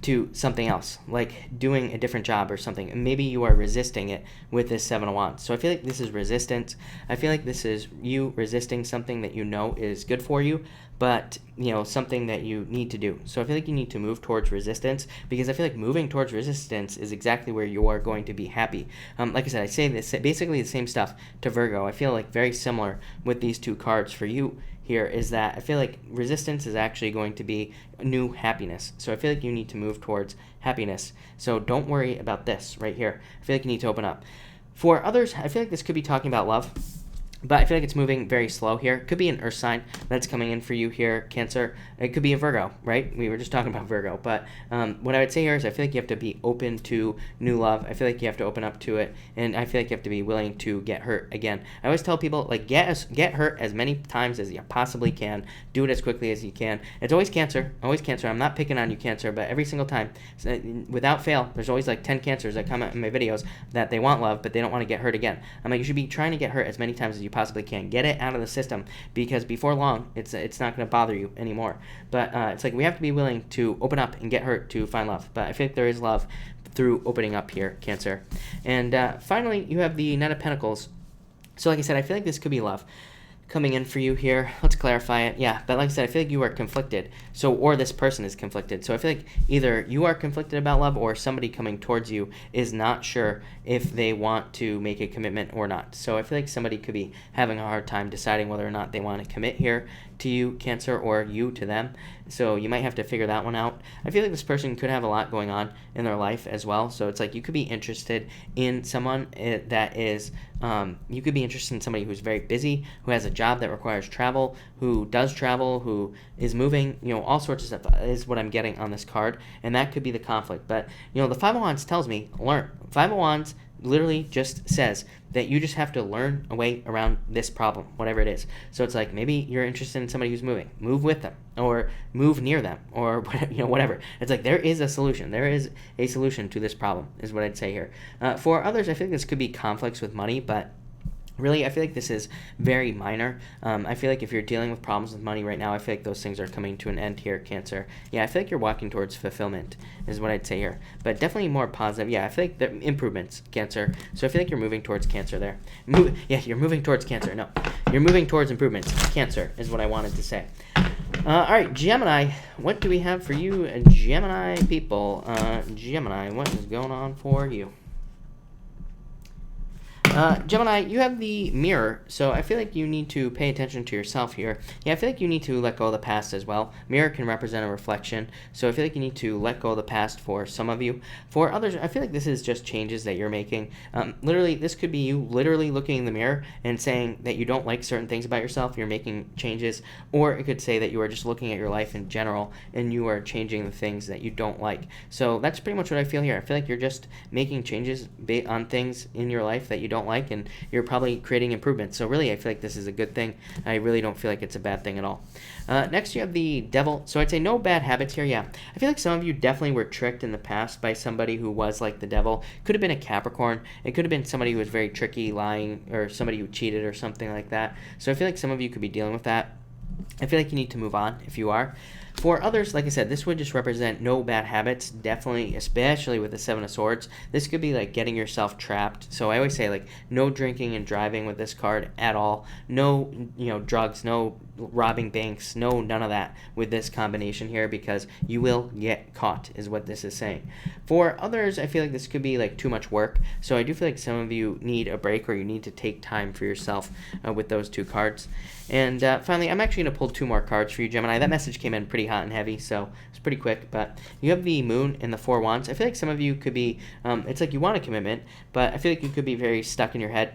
to something else, like doing a different job or something, and maybe you are resisting it with this Seven of Wands. So I feel like this is resistance. I feel like this is you resisting something that you know is good for you, but something that you need to do. So I feel like you need to move towards resistance, because I feel like moving towards resistance is exactly where you are going to be happy. Like I said, I say this basically the same stuff to Virgo. I feel like very similar with these two cards for you here, is that I feel like resistance is actually going to be new happiness. So I feel like you need to move towards happiness. So don't worry about this right here. I feel like you need to open up. For others, I feel like this could be talking about love, but I feel like it's moving very slow here. It could be an earth sign that's coming in for you here, Cancer. It could be a Virgo, right? We were just talking about Virgo. But what I would say here is I feel like you have to be open to new love. I feel like you have to open up to it. And I feel like you have to be willing to get hurt again. I always tell people, like, get hurt as many times as you possibly can. Do it as quickly as you can. It's always Cancer. Always Cancer. I'm not picking on you, Cancer, but every single time, without fail, there's always like 10 Cancers that comment in my videos that they want love, but they don't want to get hurt again. I'm like, you should be trying to get hurt as many times as you you possibly can. Get it out of the system, because before long, it's not going to bother you anymore. But it's like we have to be willing to open up and get hurt to find love. But I feel like there is love through opening up here, Cancer. And finally, you have the Knight of Pentacles. So like I said, I feel like this could be love coming in for you here. Let's clarify it. Yeah, but like I said, I feel like you are conflicted. So, or this person is conflicted. So I feel like either you are conflicted about love, or somebody coming towards you is not sure if they want to make a commitment or not. So I feel like somebody could be having a hard time deciding whether or not they want to commit here to you, Cancer, or you to them. So you might have to figure that one out. I feel like this person could have a lot going on in their life as well. So it's like you could be interested in someone that is, you could be interested in somebody who's very busy, who has a job that requires travel, who does travel, who is moving, all sorts of stuff is what I'm getting on this card. And that could be the conflict. But, the Five of Wands tells me, learn. Five of Wands literally just says that you just have to learn a way around this problem, whatever it is. So it's like maybe you're interested in somebody who's moving. Move with them, or move near them, or whatever. It's like there is a solution. There is a solution to this problem, is what I'd say here. For others, I think this could be conflicts with money, but really, I feel like this is very minor. I feel like if you're dealing with problems with money right now, I feel like those things are coming to an end here, Cancer. Yeah, I feel like you're walking towards fulfillment, is what I'd say here. But definitely more positive. Yeah, I feel like the improvements, Cancer. So I feel like you're moving towards Cancer there. You're moving towards Cancer. No, you're moving towards improvements. Cancer is what I wanted to say. All right, Gemini, what do we have for you, Gemini people? Gemini, what is going on for you? Gemini, you have the Mirror, so I feel like you need to pay attention to yourself here. Yeah, I feel like you need to let go of the past as well. Mirror can represent a reflection, so I feel like you need to let go of the past for some of you. For others, I feel like this is just changes that you're making. Literally, this could be you literally looking in the mirror and saying that you don't like certain things about yourself, you're making changes, or it could say that you are just looking at your life in general and you are changing the things that you don't like. So that's pretty much what I feel here. I feel like you're just making changes on things in your life that you don't like, and you're probably creating improvements. So really, I feel like this is a good thing. I really don't feel like it's a bad thing at all. Next, you have the Devil. So I'd say no bad habits here. Yeah, I feel like some of you definitely were tricked in the past by somebody who was like the Devil. Could have been a Capricorn. It could have been somebody who was very tricky, lying, or somebody who cheated or something like that. So I feel like some of you could be dealing with that. I feel like you need to move on if you are. For others, like I said, this would just represent no bad habits, definitely, especially with the Seven of Swords. This could be like getting yourself trapped. So I always say, like, no drinking and driving with this card at all. No, drugs, no robbing banks, no, none of that with this combination here, because you will get caught, is what this is saying. For others, I feel like this could be like too much work. So I do feel like some of you need a break, or you need to take time for yourself with those two cards. And finally, I'm actually going to pull two more cards for you, Gemini. That message came in pretty hot and heavy, so it's pretty quick. But you have the Moon and the Four Wands. I feel like some of you could be, it's like you want a commitment, but I feel like you could be very stuck in your head.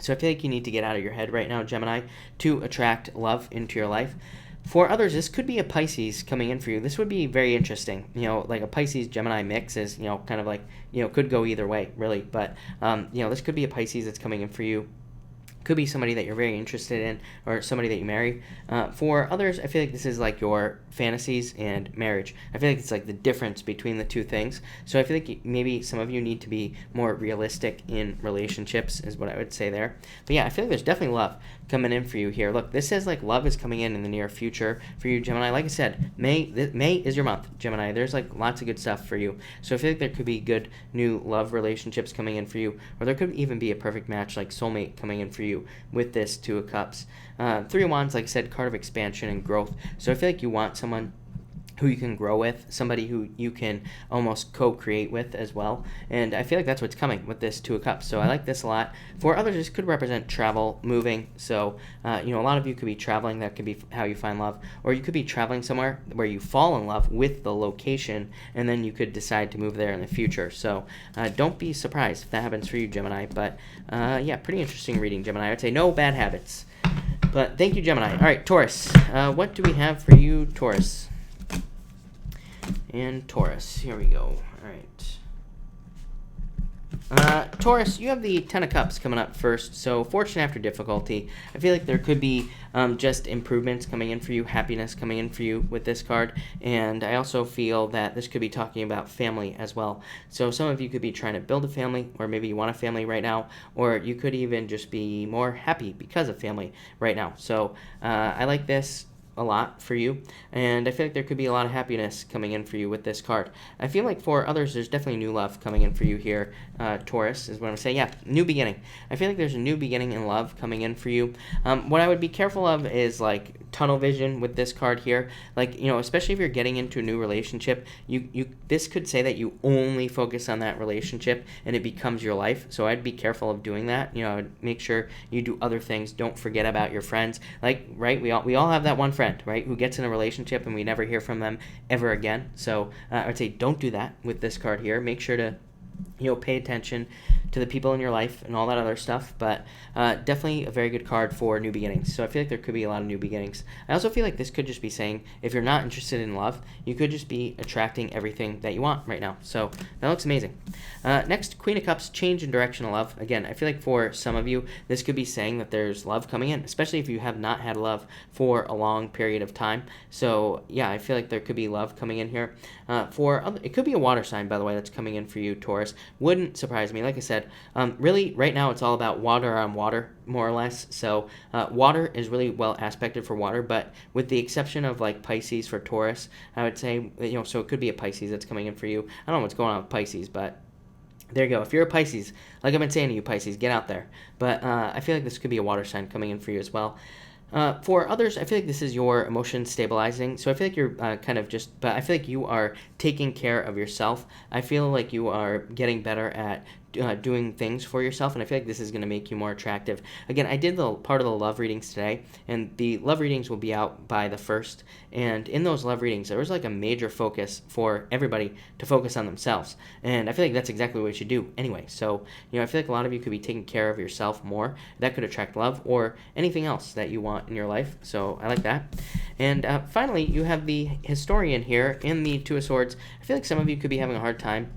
So I feel like you need to get out of your head right now, Gemini, to attract love into your life. For others, this could be a Pisces coming in for you. This would be very interesting. Like a Pisces-Gemini mix is, kind of like, could go either way, really. But, this could be a Pisces that's coming in for you. Could be somebody that you're very interested in, or somebody that you marry. For others, I feel like this is like your fantasies and marriage. I feel like it's like the difference between the two things. So I feel like maybe some of you need to be more realistic in relationships, is what I would say there. But yeah, I feel like there's definitely love coming in for you here. Look, this says like love is coming in the near future for you, Gemini. Like I said, May is your month, Gemini. There's like lots of good stuff for you. So I feel like there could be good new love relationships coming in for you, or there could even be a perfect match, like soulmate, coming in for you with this Two of Cups. Three of Wands, like I said, card of expansion and growth. So I feel like you want someone who you can grow with, somebody who you can almost co-create with as well. And I feel like that's what's coming with this Two of Cups. So I like this a lot. For others, this could represent travel, moving. So, a lot of you could be traveling. That could be how you find love. Or you could be traveling somewhere where you fall in love with the location, and then you could decide to move there in the future. So don't be surprised if that happens for you, Gemini. But yeah, pretty interesting reading, Gemini. I would say no bad habits. But thank you, Gemini. All right, Taurus. What do we have for you, Taurus? And Taurus, here we go. All right. Taurus, you have the Ten of Cups coming up first, so fortune after difficulty. I feel like there could be just improvements coming in for you, happiness coming in for you with this card, and I also feel that this could be talking about family as well. So some of you could be trying to build a family, or maybe you want a family right now, or you could even just be more happy because of family right now. So I like this a lot for you, and I feel like there could be a lot of happiness coming in for you with this card. I feel like for others, there's definitely new love coming in for you here. Taurus is what I'm saying. Yeah, new beginning. I feel like there's a new beginning in love coming in for you. What I would be careful of is like tunnel vision with this card here. Like, you know, especially if you're getting into a new relationship, this could say that you only focus on that relationship and it becomes your life. So I'd be careful of doing that. You know, I'd make sure you do other things. Don't forget about your friends. Like, right? We all have that one friend, right, who gets in a relationship and we never hear from them ever again. So I would say don't do that with this card here. Make sure to, you know, pay attention to the people in your life and all that other stuff, but definitely a very good card for new beginnings. So I feel like there could be a lot of new beginnings. I also feel like this could just be saying if you're not interested in love, you could just be attracting everything that you want right now. So that looks amazing. Next, Queen of Cups, change in direction of love. Again, I feel like for some of you, this could be saying that there's love coming in, especially if you have not had love for a long period of time. So yeah, I feel like there could be love coming in here. It could be a water sign, by the way, that's coming in for you, Taurus. Wouldn't surprise me. Like I said, really right now it's all about water on water, more or less. So water is really well aspected for water, but with the exception of like Pisces for Taurus, I would say, you know, so it could be a Pisces that's coming in for you. I don't know what's going on with Pisces, but there you go. If you're a Pisces, like I've been saying to you, Pisces, get out there. But I feel like this could be a water sign coming in for you as well. For others, I feel like this is your emotion stabilizing. So I feel like you're but I feel like you are taking care of yourself. I feel like you are getting better at doing things for yourself, and I feel like this is going to make you more attractive. Again, I did the part of the love readings today, and the love readings will be out by the 1st, and in those love readings, there was like a major focus for everybody to focus on themselves, and I feel like that's exactly what you should do anyway. So, you know, I feel like a lot of you could be taking care of yourself more. That could attract love or anything else that you want in your life, so I like that. And finally, you have the Historian here in the Two of Swords. I feel like some of you could be having a hard time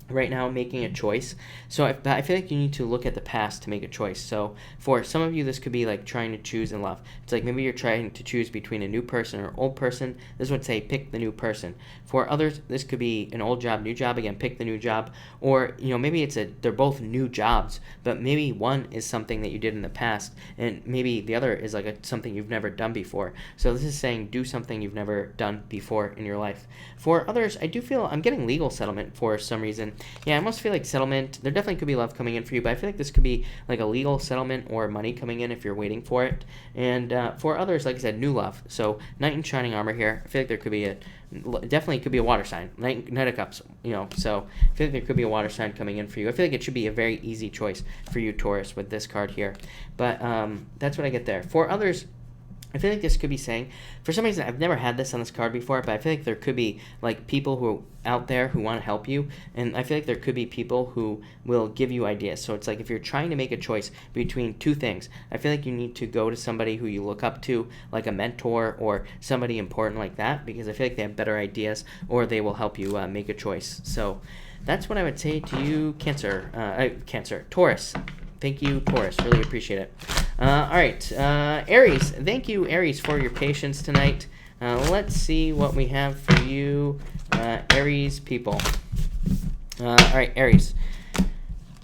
right now making a choice. So I feel like you need to look at the past to make a choice. So for some of you, this could be like trying to choose in love. It's like maybe you're trying to choose between a new person or old person. This would say pick the new person. For others, this could be an old job, new job. Again, pick the new job. Or, you know, maybe they're both new jobs, but maybe one is something that you did in the past, and maybe the other is like something you've never done before. So this is saying do something you've never done before in your life. For others, I do feel I'm getting legal settlement for some reason. Yeah, I almost feel like settlement, there definitely could be love coming in for you, but I feel like this could be like a legal settlement or money coming in if you're waiting for it. And for others, like I said, new love. So Knight in Shining Armor here. I feel like there could be definitely could be a water sign. Knight of Cups, you know, so I feel like there could be a water sign coming in for you. I feel like it should be a very easy choice for you, Taurus, with this card here. But that's what I get there. For others, I feel like this could be saying, for some reason, I've never had this on this card before, but I feel like there could be like people who are out there who want to help you, and I feel like there could be people who will give you ideas. So it's like if you're trying to make a choice between two things, I feel like you need to go to somebody who you look up to, like a mentor or somebody important like that, because I feel like they have better ideas or they will help you make a choice. So that's what I would say to you, Taurus. Thank you, Taurus. Really appreciate it. All right, Aries. Thank you, Aries, for your patience tonight. Let's see what we have for you, Aries people. All right, Aries.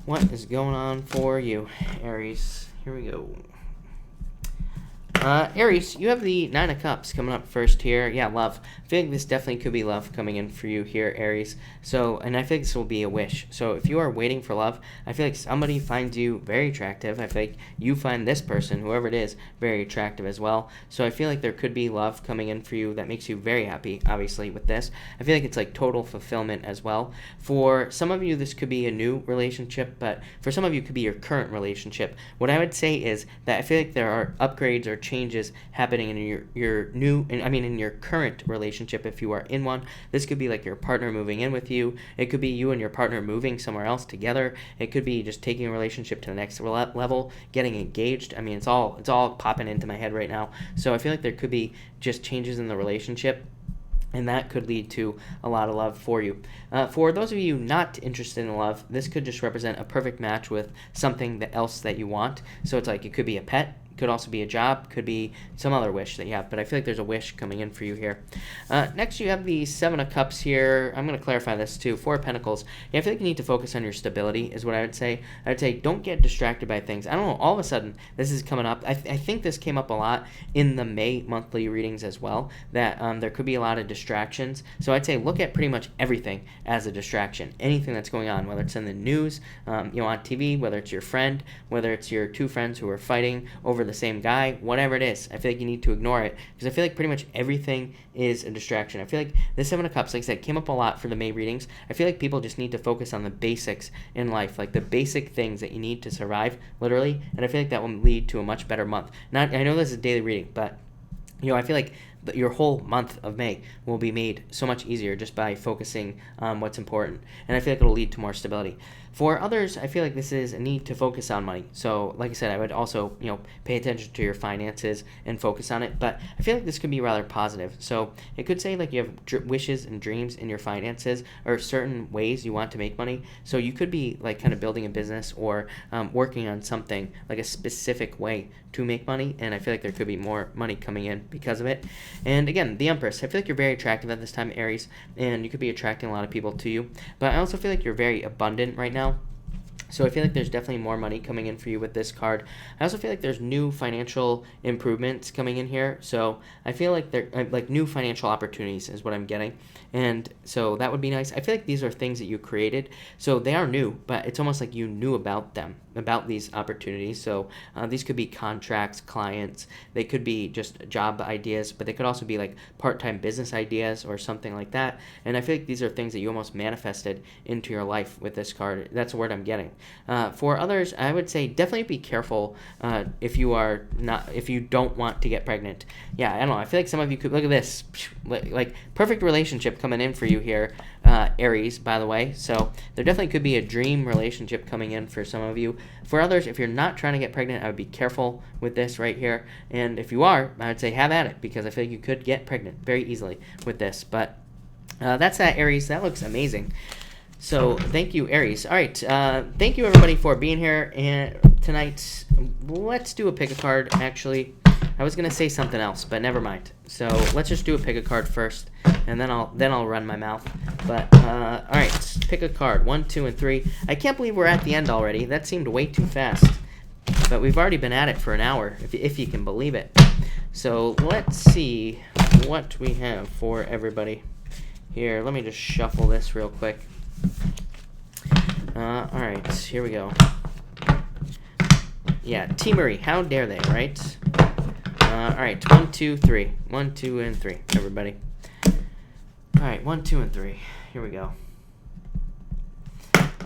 What is going on for you, Aries? Here we go. Aries, you have the Nine of Cups coming up first here. Yeah, love. I feel like this definitely could be love coming in for you here, Aries. So, and I think this will be a wish. So if you are waiting for love, I feel like somebody finds you very attractive. I feel like you find this person, whoever it is, very attractive as well. So I feel like there could be love coming in for you that makes you very happy, obviously, with this. I feel like it's like total fulfillment as well. For some of you, this could be a new relationship, but for some of you, it could be your current relationship. What I would say is that I feel like there are upgrades or changes happening in your current relationship if you are in one. This could be like your partner moving in with you. It could be you and your partner moving somewhere else together. It could be just taking a relationship to the next level, getting engaged. I mean, it's all popping into my head right now. So I feel like there could be just changes in the relationship. and that could lead to a lot of love for you. For those of you not interested in love, this could just represent a perfect match with something else that you want. So it's like it could be a pet, could also be a job, could be some other wish that you have, but I feel like there's a wish coming in for you here. Next, you have the Seven of Cups here. I'm going to clarify this too. Four of Pentacles. Yeah, I feel like you need to focus on your stability is what I would say. I would say don't get distracted by things. I don't know, all of a sudden, this is coming up. I think this came up a lot in the May monthly readings as well, that there could be a lot of distractions. So I'd say look at pretty much everything as a distraction. Anything that's going on, whether it's in the news, on TV, whether it's your friend, whether it's your two friends who are fighting over the same guy, whatever it is, I feel like you need to ignore it, because I feel like pretty much everything is a distraction. I feel like the Seven of Cups, like I said, came up a lot for the May readings. I feel like people just need to focus on the basics in life, like the basic things that you need to survive, literally, and I feel like that will lead to a much better month. I know this is a daily reading, but I feel like your whole month of May will be made so much easier just by focusing on what's important, and I feel like it'll lead to more stability. For others, I feel like this is a need to focus on money. So, like I said, I would also, pay attention to your finances and focus on it. But I feel like this could be rather positive. So it could say like you have wishes and dreams in your finances, or certain ways you want to make money. So you could be like kind of building a business, or working on something like a specific way to make money. And I feel like there could be more money coming in because of it. And again, the Empress. I feel like you're very attractive at this time, Aries, and you could be attracting a lot of people to you. But I also feel like you're very abundant right now. So I feel like there's definitely more money coming in for you with this card. I also feel like there's new financial improvements coming in here. So I feel like like new financial opportunities is what I'm getting. And so that would be nice. I feel like these are things that you created. So they are new, but it's almost like you knew about them, about these opportunities. So these could be contracts, clients. They could be just job ideas, but they could also be like part-time business ideas or something like that. And I feel like these are things that you almost manifested into your life with this card. That's the word I'm getting. For others, I would say definitely be careful if you don't want to get pregnant. Yeah, I don't know. I feel like some of you could look at this, like perfect relationship coming in for you here, Aries, by the way. So there definitely could be a dream relationship coming in for some of you. For others, if you're not trying to get pregnant, I would be careful with this right here. And if you are, I would say have at it, because I feel like you could get pregnant very easily with this. But that's that, Aries. That looks amazing. So thank you, Aries. All right, thank you everybody for being here tonight. Let's do a pick a card. Actually, I was gonna say something else, but never mind. So let's just do a pick a card first, and then I'll run my mouth. But all right, pick a card. 1, 2, and 3. I can't believe we're at the end already. That seemed way too fast. But we've already been at it for an hour, if you can believe it. So let's see what we have for everybody here. Let me just shuffle this real quick. All right, here we go. Yeah, T. Marie, how dare they, right? All right, 1, 2, 3. 1, 2, and 3, everybody. All right, 1, 2, and 3. Here we go.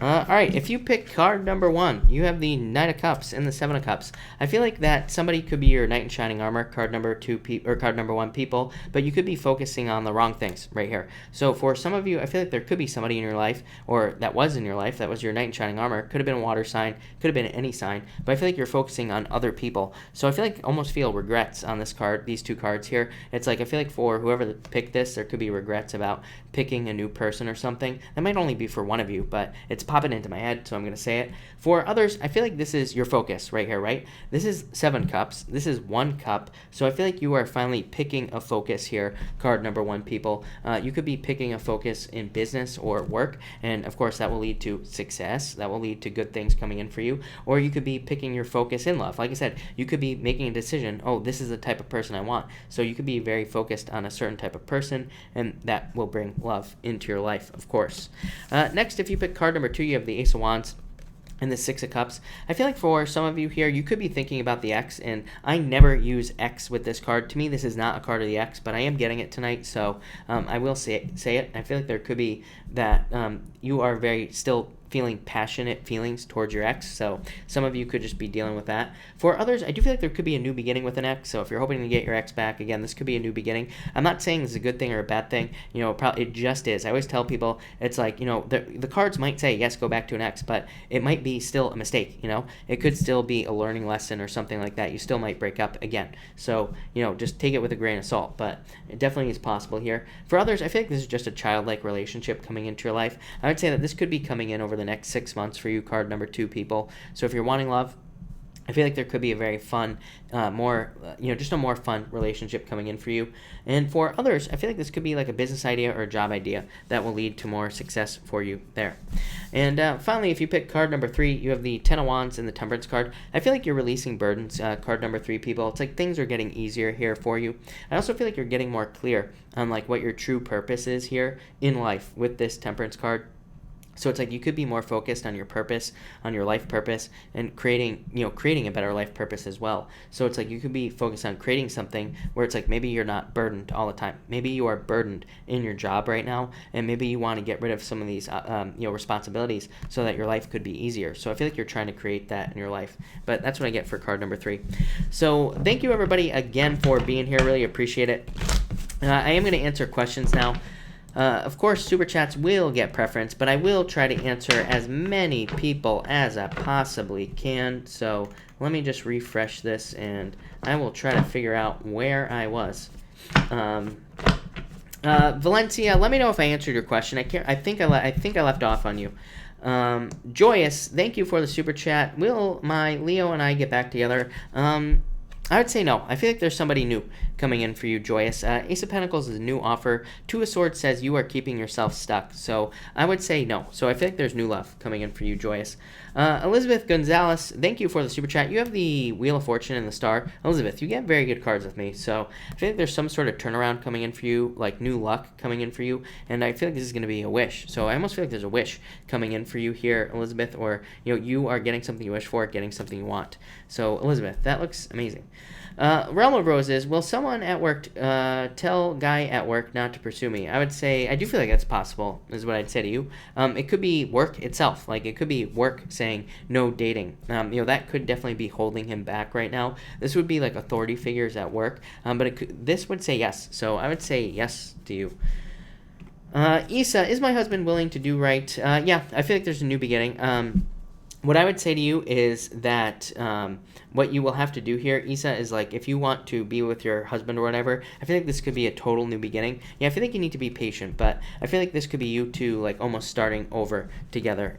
All right, if you pick card number 1, you have the Knight of Cups and the Seven of Cups. I feel like that somebody could be your Knight in Shining Armor, card number 2 or card number 1 people, but you could be focusing on the wrong things right here. So for some of you, I feel like there could be somebody in your life, or that was in your life, that was your Knight in Shining Armor. Could have been a water sign, could have been any sign, but I feel like you're focusing on other people. So I feel like almost feel regrets on this card, these two cards here. It's like I feel like for whoever picked this, there could be regrets about picking a new person or something. That might only be for one of you, but it's popping into my head, so I'm going to say it. For others, I feel like this is your focus right here, right? This is 7 cups. This is 1 cup. So I feel like you are finally picking a focus here, card number 1 people. You could be picking a focus in business or work, and of course that will lead to success. That will lead to good things coming in for you. Or you could be picking your focus in love. Like I said, you could be making a decision, oh, this is the type of person I want. So you could be very focused on a certain type of person, and that will bring love into your life, of course. Next, if you pick card number 2, you have the Ace of Wands and the 6 of Cups. I feel like for some of you here, you could be thinking about the X, and I never use X with this card. To me, this is not a card of the X, but I am getting it tonight, so I will say it. I feel like there could be that you are very still feeling passionate feelings towards your ex, so some of you could just be dealing with that. For others, I do feel like there could be a new beginning with an ex, so if you're hoping to get your ex back, again, this could be a new beginning. I'm not saying this is a good thing or a bad thing, it just is. I always tell people, it's like, the cards might say, yes, go back to an ex, but it might be still a mistake, it could still be a learning lesson or something like that. You still might break up again, so, just take it with a grain of salt, but it definitely is possible here. For others, I feel like this is just a childlike relationship coming into your life. I would say that this could be coming in over the next 6 months for you, card number 2 people. So if you're wanting love, I feel like there could be a very fun, just a more fun relationship coming in for you. And for others, I feel like this could be like a business idea or a job idea that will lead to more success for you there. And finally, if you pick card number 3, you have the 10 of Wands and the Temperance card. I feel like you're releasing burdens, card number 3 people. It's like things are getting easier here for you. I also feel like you're getting more clear on like what your true purpose is here in life with this Temperance card. So it's like you could be more focused on your purpose, on your life purpose, and creating a better life purpose as well. So it's like you could be focused on creating something where it's like maybe you're not burdened all the time. Maybe you are burdened in your job right now, and maybe you want to get rid of some of these responsibilities so that your life could be easier. So I feel like you're trying to create that in your life. But that's what I get for card number 3. So thank you everybody again for being here. Really appreciate it. I am going to answer questions now. Of course, Super Chats will get preference, but I will try to answer as many people as I possibly can. So let me just refresh this, and I will try to figure out where I was. Valencia, let me know if I answered your question. I think I left off on you. Joyous, thank you for the Super Chat. Will my Leo and I get back together? I would say no. I feel like there's somebody new coming in for you, Joyous. Ace of Pentacles is a new offer. 2 of Swords says you are keeping yourself stuck. So I would say no. So I feel like there's new love coming in for you, Joyous. Elizabeth Gonzalez, thank you for the Super Chat. You have the Wheel of Fortune and the Star. Elizabeth, you get very good cards with me. So I feel like there's some sort of turnaround coming in for you, like new luck coming in for you. And I feel like this is going to be a wish. So I almost feel like there's a wish coming in for you here, Elizabeth. Or, you are getting something you wish for, getting something you want. So Elizabeth, that looks amazing. Realm of Roses, will someone at work tell guy at work not to pursue me? I would say, I do feel like that's possible, is what I'd say to you. It could be work itself. Like, it could be work saying no dating. That could definitely be holding him back right now. This would be like authority figures at work. But this would say yes. So I would say yes to you. Issa, is my husband willing to do right? Yeah, I feel like there's a new beginning. What I would say to you is that what you will have to do here, Issa, is like if you want to be with your husband or whatever, I feel like this could be a total new beginning. Yeah, I feel like you need to be patient, but I feel like this could be you two like almost starting over together.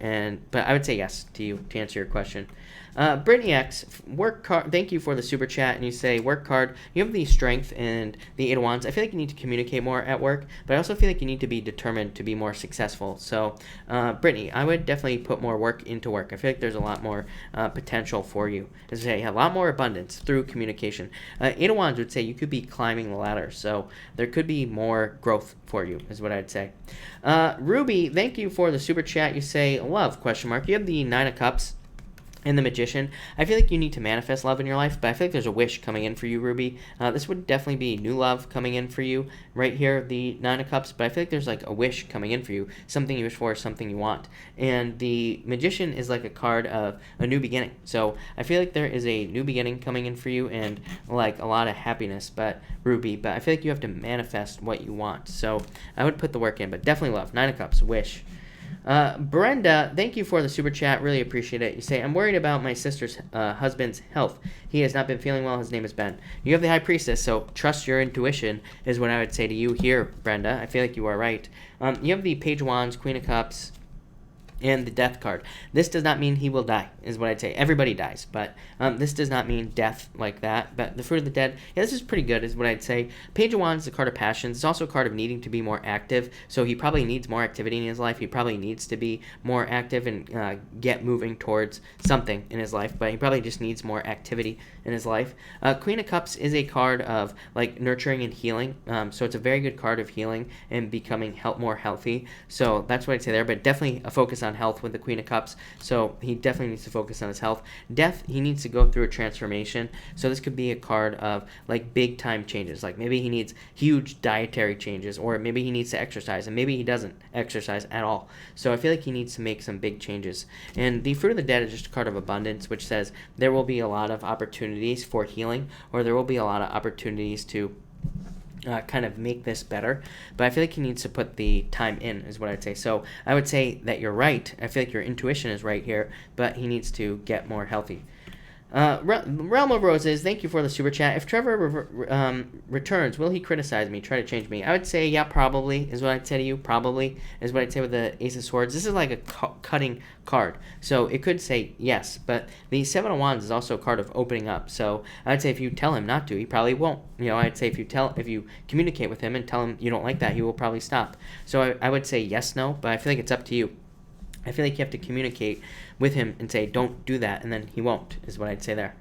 But I would say yes to you to answer your question. Brittany X, work card. Thank you for the Super Chat, and you say work card. You have the Strength and the 8 of Wands. I feel like you need to communicate more at work, but I also feel like you need to be determined to be more successful. So, Brittany, I would definitely put more work into work. I feel like there's a lot more potential for you. As I say, a lot more abundance through communication. 8 of Wands would say you could be climbing the ladder, so there could be more growth for you, is what I'd say. Ruby, thank you for the Super Chat. You say love, question mark. You have the 9 of Cups and the Magician. I feel like you need to manifest love in your life, but I feel like there's a wish coming in for you, Ruby. This would definitely be new love coming in for you right here, the 9 of Cups, but I feel like there's like a wish coming in for you, something you wish for, something you want. And the Magician is like a card of a new beginning. So I feel like there is a new beginning coming in for you and like a lot of happiness, but Ruby, but I feel like you have to manifest what you want. So I would put the work in, but definitely love. 9 of Cups, wish. Brenda, thank you for the Super Chat. Really appreciate it. You say, I'm worried about my sister's husband's health. He has not been feeling well. His name is Ben. You have the High Priestess, so trust your intuition is what I would say to you here, Brenda. I feel like you are right. You have the Page of Wands, Queen of Cups, and the Death card. This does not mean he will die, is what I'd say. Everybody dies, but this does not mean death like that. But the Fruit of the Dead, yeah, this is pretty good, is what I'd say. Page of Wands is a card of passions. It's also a card of needing to be more active, so he probably needs more activity in his life. He probably needs to be more active and get moving towards something in his life, but he probably just needs more activity in his life. Queen of Cups is a card of like nurturing and healing, so it's a very good card of healing and becoming more healthy. So that's what I'd say there, but definitely a focus on on health with the Queen of Cups, so he definitely needs to focus on his health. Death, he needs to go through a transformation, so this could be a card of like big time changes, like maybe he needs huge dietary changes, or maybe he needs to exercise, and maybe he doesn't exercise at all. So I feel like he needs to make some big changes. And the Fruit of the Dead is just a card of abundance, which says there will be a lot of opportunities for healing, or there will be a lot of opportunities to kind of make this better, but I feel like he needs to put the time in, is what I'd say. So I would say that you're right. I feel like your intuition is right here, but he needs to get more healthy. Realm of Roses, thank you for the super chat. If Trevor returns, will he criticize me, try to change me? I would say, yeah, probably, is what I'd say to you. Probably is what I'd say with the Ace of Swords. This is like a cutting card, so it could say yes, but the Seven of Wands is also a card of opening up. So I'd say if you tell him not to, he probably won't. I'd say if you communicate with him and tell him you don't like that, he will probably stop. So I would say yes, no, but I feel like it's up to you. I feel like you have to communicate with him and say, don't do that, and then he won't, is what I'd say there.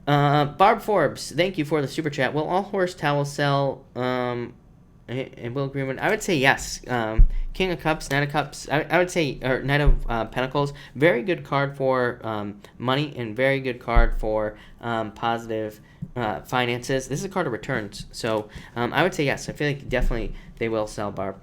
Barb Forbes, thank you for the super chat. Will All Horse Towels sell, and Will Greenwood? I would say yes. King of Cups, Knight of Cups, I would say, or Knight of Pentacles, very good card for money, and very good card for positive finances. This is a card of returns, so I would say yes. I feel like definitely they will sell, Barb.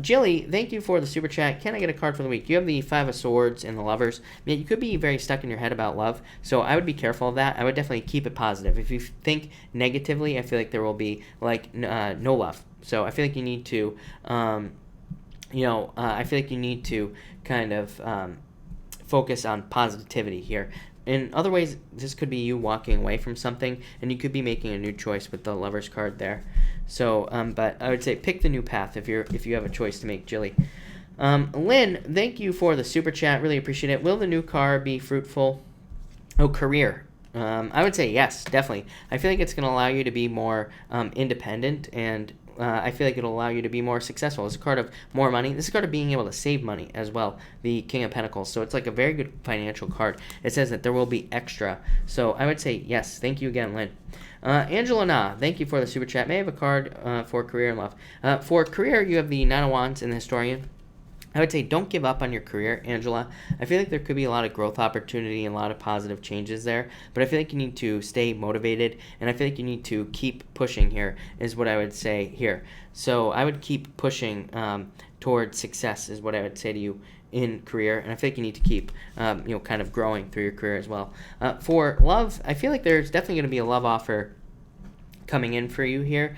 Jilly, thank you for the super chat. Can I get a card for the week? You have the Five of Swords and the Lovers. You could be very stuck in your head about love, so I would be careful of that. I would definitely keep it positive. If you think negatively, I feel like there will be no love. So I feel like you need to, I feel like you need to kind of focus on positivity here. In other ways, this could be you walking away from something, and you could be making a new choice with the Lovers card there. So, but I would say pick the new path if you have a choice to make, Jilly. Lynn, thank you for the super chat. Really appreciate it. Will the new car be fruitful? Oh, career. I would say yes, definitely. I feel like it's going to allow you to be more independent, and I feel like it'll allow you to be more successful. It's a card of more money. This is a card of being able to save money as well, the King of Pentacles. So it's like a very good financial card. It says that there will be extra. So I would say yes. Thank you again, Lynn. Angela Na, thank you for the super chat. May I have a card for career and love? For career, you have the Nine of Wands and the Historian. I would say don't give up on your career, Angela. I feel like there could be a lot of growth opportunity and a lot of positive changes there, but I feel like you need to stay motivated, and I feel like you need to keep pushing here, is what I would say here. So I would keep pushing towards success, is what I would say to you in career, and I feel like you need to keep, kind of growing through your career as well. For love, I feel like there's definitely going to be a love offer coming in for you here.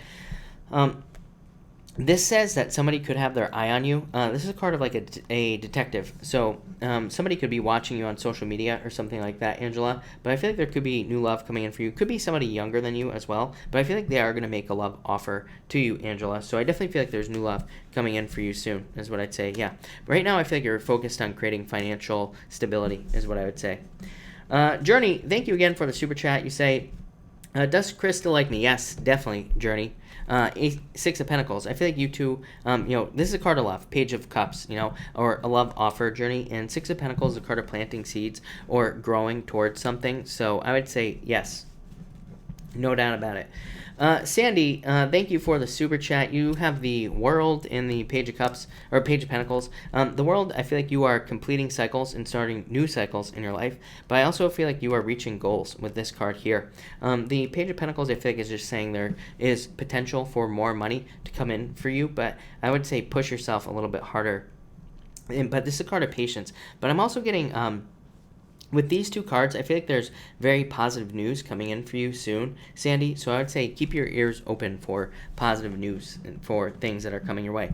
This says that somebody could have their eye on you. This is a card of like a detective. So somebody could be watching you on social media or something like that, Angela. But I feel like there could be new love coming in for you. Could be somebody younger than you as well. But I feel like they are going to make a love offer to you, Angela. So I definitely feel like there's new love coming in for you soon, is what I'd say. Yeah. But right now I feel like you're focused on creating financial stability, is what I would say. Journey, thank you again for the super chat. You say, does Chris still like me? Yes, definitely, Journey. Six of Pentacles. I feel like you two, this is a card of love, Page of Cups, or a love offer, Journey, and Six of Pentacles is a card of planting seeds or growing towards something. So I would say yes, no doubt about it. Sandy, thank you for the super chat. You have the World in the Page of Cups, or Page of Pentacles. The World, I feel like you are completing cycles and starting new cycles in your life, but I also feel like you are reaching goals with this card here. The Page of Pentacles, I feel like is just saying there is potential for more money to come in for you, but I would say push yourself a little bit harder. But this is a card of patience. But I'm also getting... with these two cards, I feel like there's very positive news coming in for you soon, Sandy. So I would say keep your ears open for positive news and for things that are coming your way.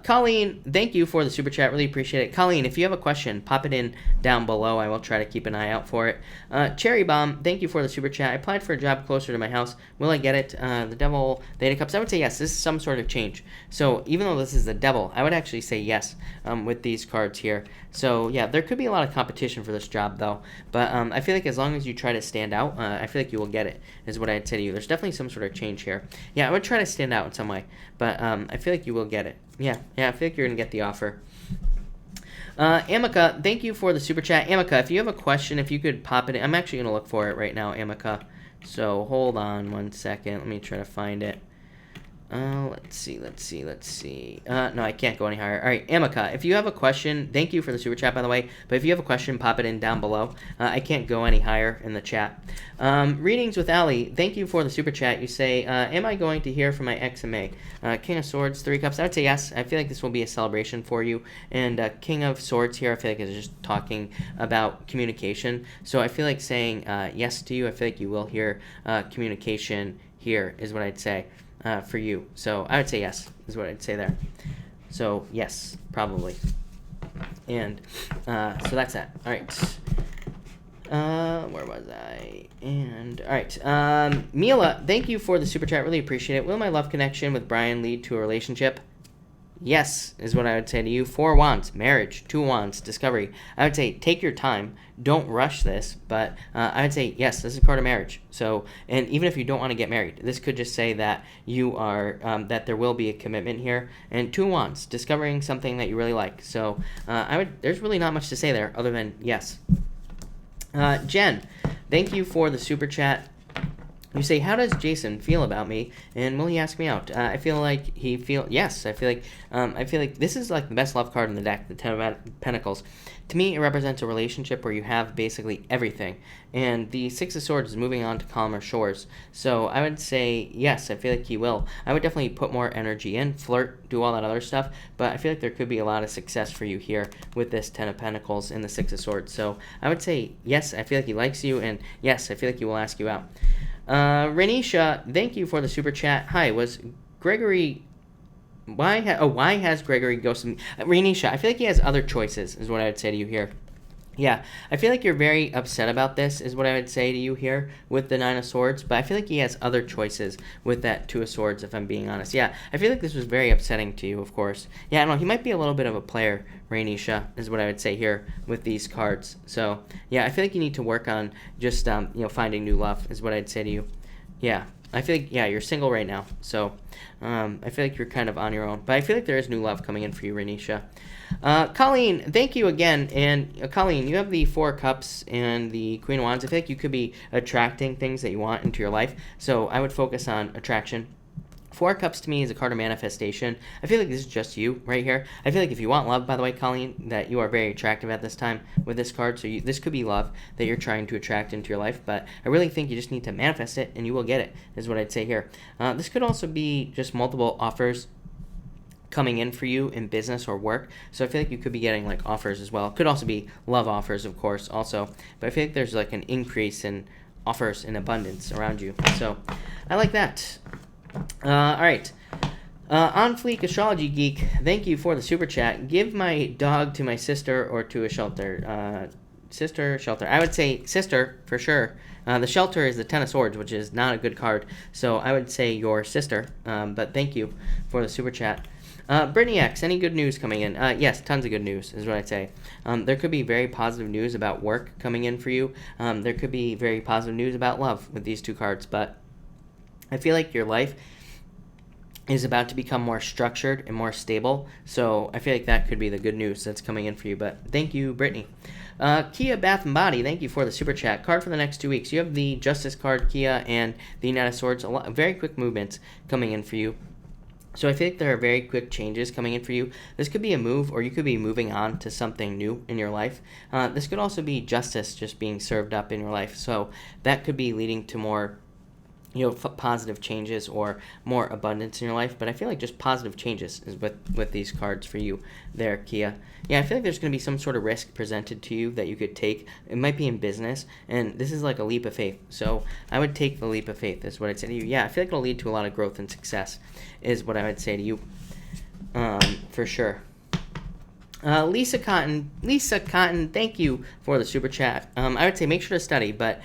Colleen, thank you for the super chat. Really appreciate it. Colleen, if you have a question, pop it in down below. I will try to keep an eye out for it. Cherry Bomb, thank you for the super chat. I applied for a job closer to my house. Will I get it? The Devil, the Eight of Cups. I would say yes. This is some sort of change. So even though this is the Devil, I would actually say yes with these cards here. So yeah, there could be a lot of competition for this job, though, but I feel like as long as you try to stand out, I feel like you will get it, is what I'd say to you. There's definitely some sort of change here. Yeah, I would try to stand out in some way, but I feel like you will get it. Yeah, I feel like you're gonna get the offer. Amica, thank you for the super chat. Amica, if you have a question, if you could pop it in. I'm actually gonna look for it right now, Amica, so hold on one second. Let me try to find it. Let's see. No, I can't go any higher. All right, Amica, if you have a question, thank you for the super chat, by the way. But if you have a question, pop it in down below. I can't go any higher in the chat. Readings with Ali, thank you for the super chat. You say, am I going to hear from my ex in May? King of Swords, 3 cups. I would say yes. I feel like this will be a celebration for you. And King of Swords here, I feel like is just talking about communication. So I feel like saying yes to you. I feel like you will hear communication here is what I'd say. For you. So I would say yes, is what I'd say there. So yes, probably. And so that's that. All right. Where was I? And all right. Mila, thank you for the super chat. Really appreciate it. Will my love connection with Brian lead to a relationship? Yes, is what I would say to you. 4 wands, marriage. 2 wands, discovery. I would say take your time. Don't rush this, but I would say yes, this is a card of marriage. So, and even if you don't want to get married, this could just say that you are, that there will be a commitment here. And 2 wands, discovering something that you really like. So, there's really not much to say there other than yes. Jen, thank you for the super chat. You say, how does Jason feel about me, and will he ask me out? I feel like yes. I feel like this is like the best love card in the deck, the 10 of Pentacles. To me, it represents a relationship where you have basically everything, and the 6 of Swords is moving on to calmer shores. So I would say yes. I feel like he will. I would definitely put more energy in, flirt, do all that other stuff. But I feel like there could be a lot of success for you here with this 10 of Pentacles and the 6 of Swords. So I would say yes. I feel like he likes you, and yes, I feel like he will ask you out. Renisha, thank you for the super chat. Hi, was Gregory... why has Gregory ghosted me? Renisha, I feel like he has other choices, is what I would say to you here. Yeah, I feel like you're very upset about this, is what I would say to you here with the 9 of Swords, but I feel like he has other choices with that 2 of Swords, if I'm being honest. Yeah, I feel like this was very upsetting to you, of course. Yeah, I don't know, he might be a little bit of a player, Rainisha, is what I would say here with these cards. So, yeah, I feel like you need to work on just, finding new love, is what I'd say to you. Yeah. I feel like, yeah, you're single right now, so I feel like you're kind of on your own. But I feel like there is new love coming in for you, Renisha. Colleen, thank you again. And Colleen, you have the 4 cups and the Queen of Wands. I feel like you could be attracting things that you want into your life. So I would focus on attraction. 4 cups to me is a card of manifestation. I feel like this is just you right here. I feel like if you want love, by the way, Colleen, that you are very attractive at this time with this card. So this could be love that you're trying to attract into your life. But I really think you just need to manifest it and you will get it, is what I'd say here. This could also be just multiple offers coming in for you in business or work. So I feel like you could be getting like offers as well. Could also be love offers, of course, also. But I feel like there's like an increase in offers in abundance around you. So I like that. All right. On Fleek Astrology Geek, thank you for the super chat. Give my dog to my sister or to a shelter. Sister, shelter. I would say sister for sure. The shelter is the 10 of Swords, which is not a good card. So I would say your sister. But thank you for the super chat. Brittany X, any good news coming in? Yes, tons of good news is what I'd say. There could be very positive news about work coming in for you. There could be very positive news about love with these 2 cards. But I feel like your life is about to become more structured and more stable. So I feel like that could be the good news that's coming in for you. But thank you, Brittany. Kia Bath and Body, thank you for the super chat. Card for the next 2 weeks. You have the Justice card, Kia, and the Knight of Swords. Very quick movements coming in for you. So I feel like there are very quick changes coming in for you. This could be a move, or you could be moving on to something new in your life. This could also be justice just being served up in your life. So that could be leading to more positive changes or more abundance in your life. But I feel like just positive changes is with these cards for you there, Kia. Yeah, I feel like there's going to be some sort of risk presented to you that you could take. It might be in business, and this is like a leap of faith. So I would take the leap of faith is what I'd say to you. Yeah, I feel like it'll lead to a lot of growth and success is what I would say to you for sure. Lisa Cotton, thank you for the super chat. I would say make sure to study, but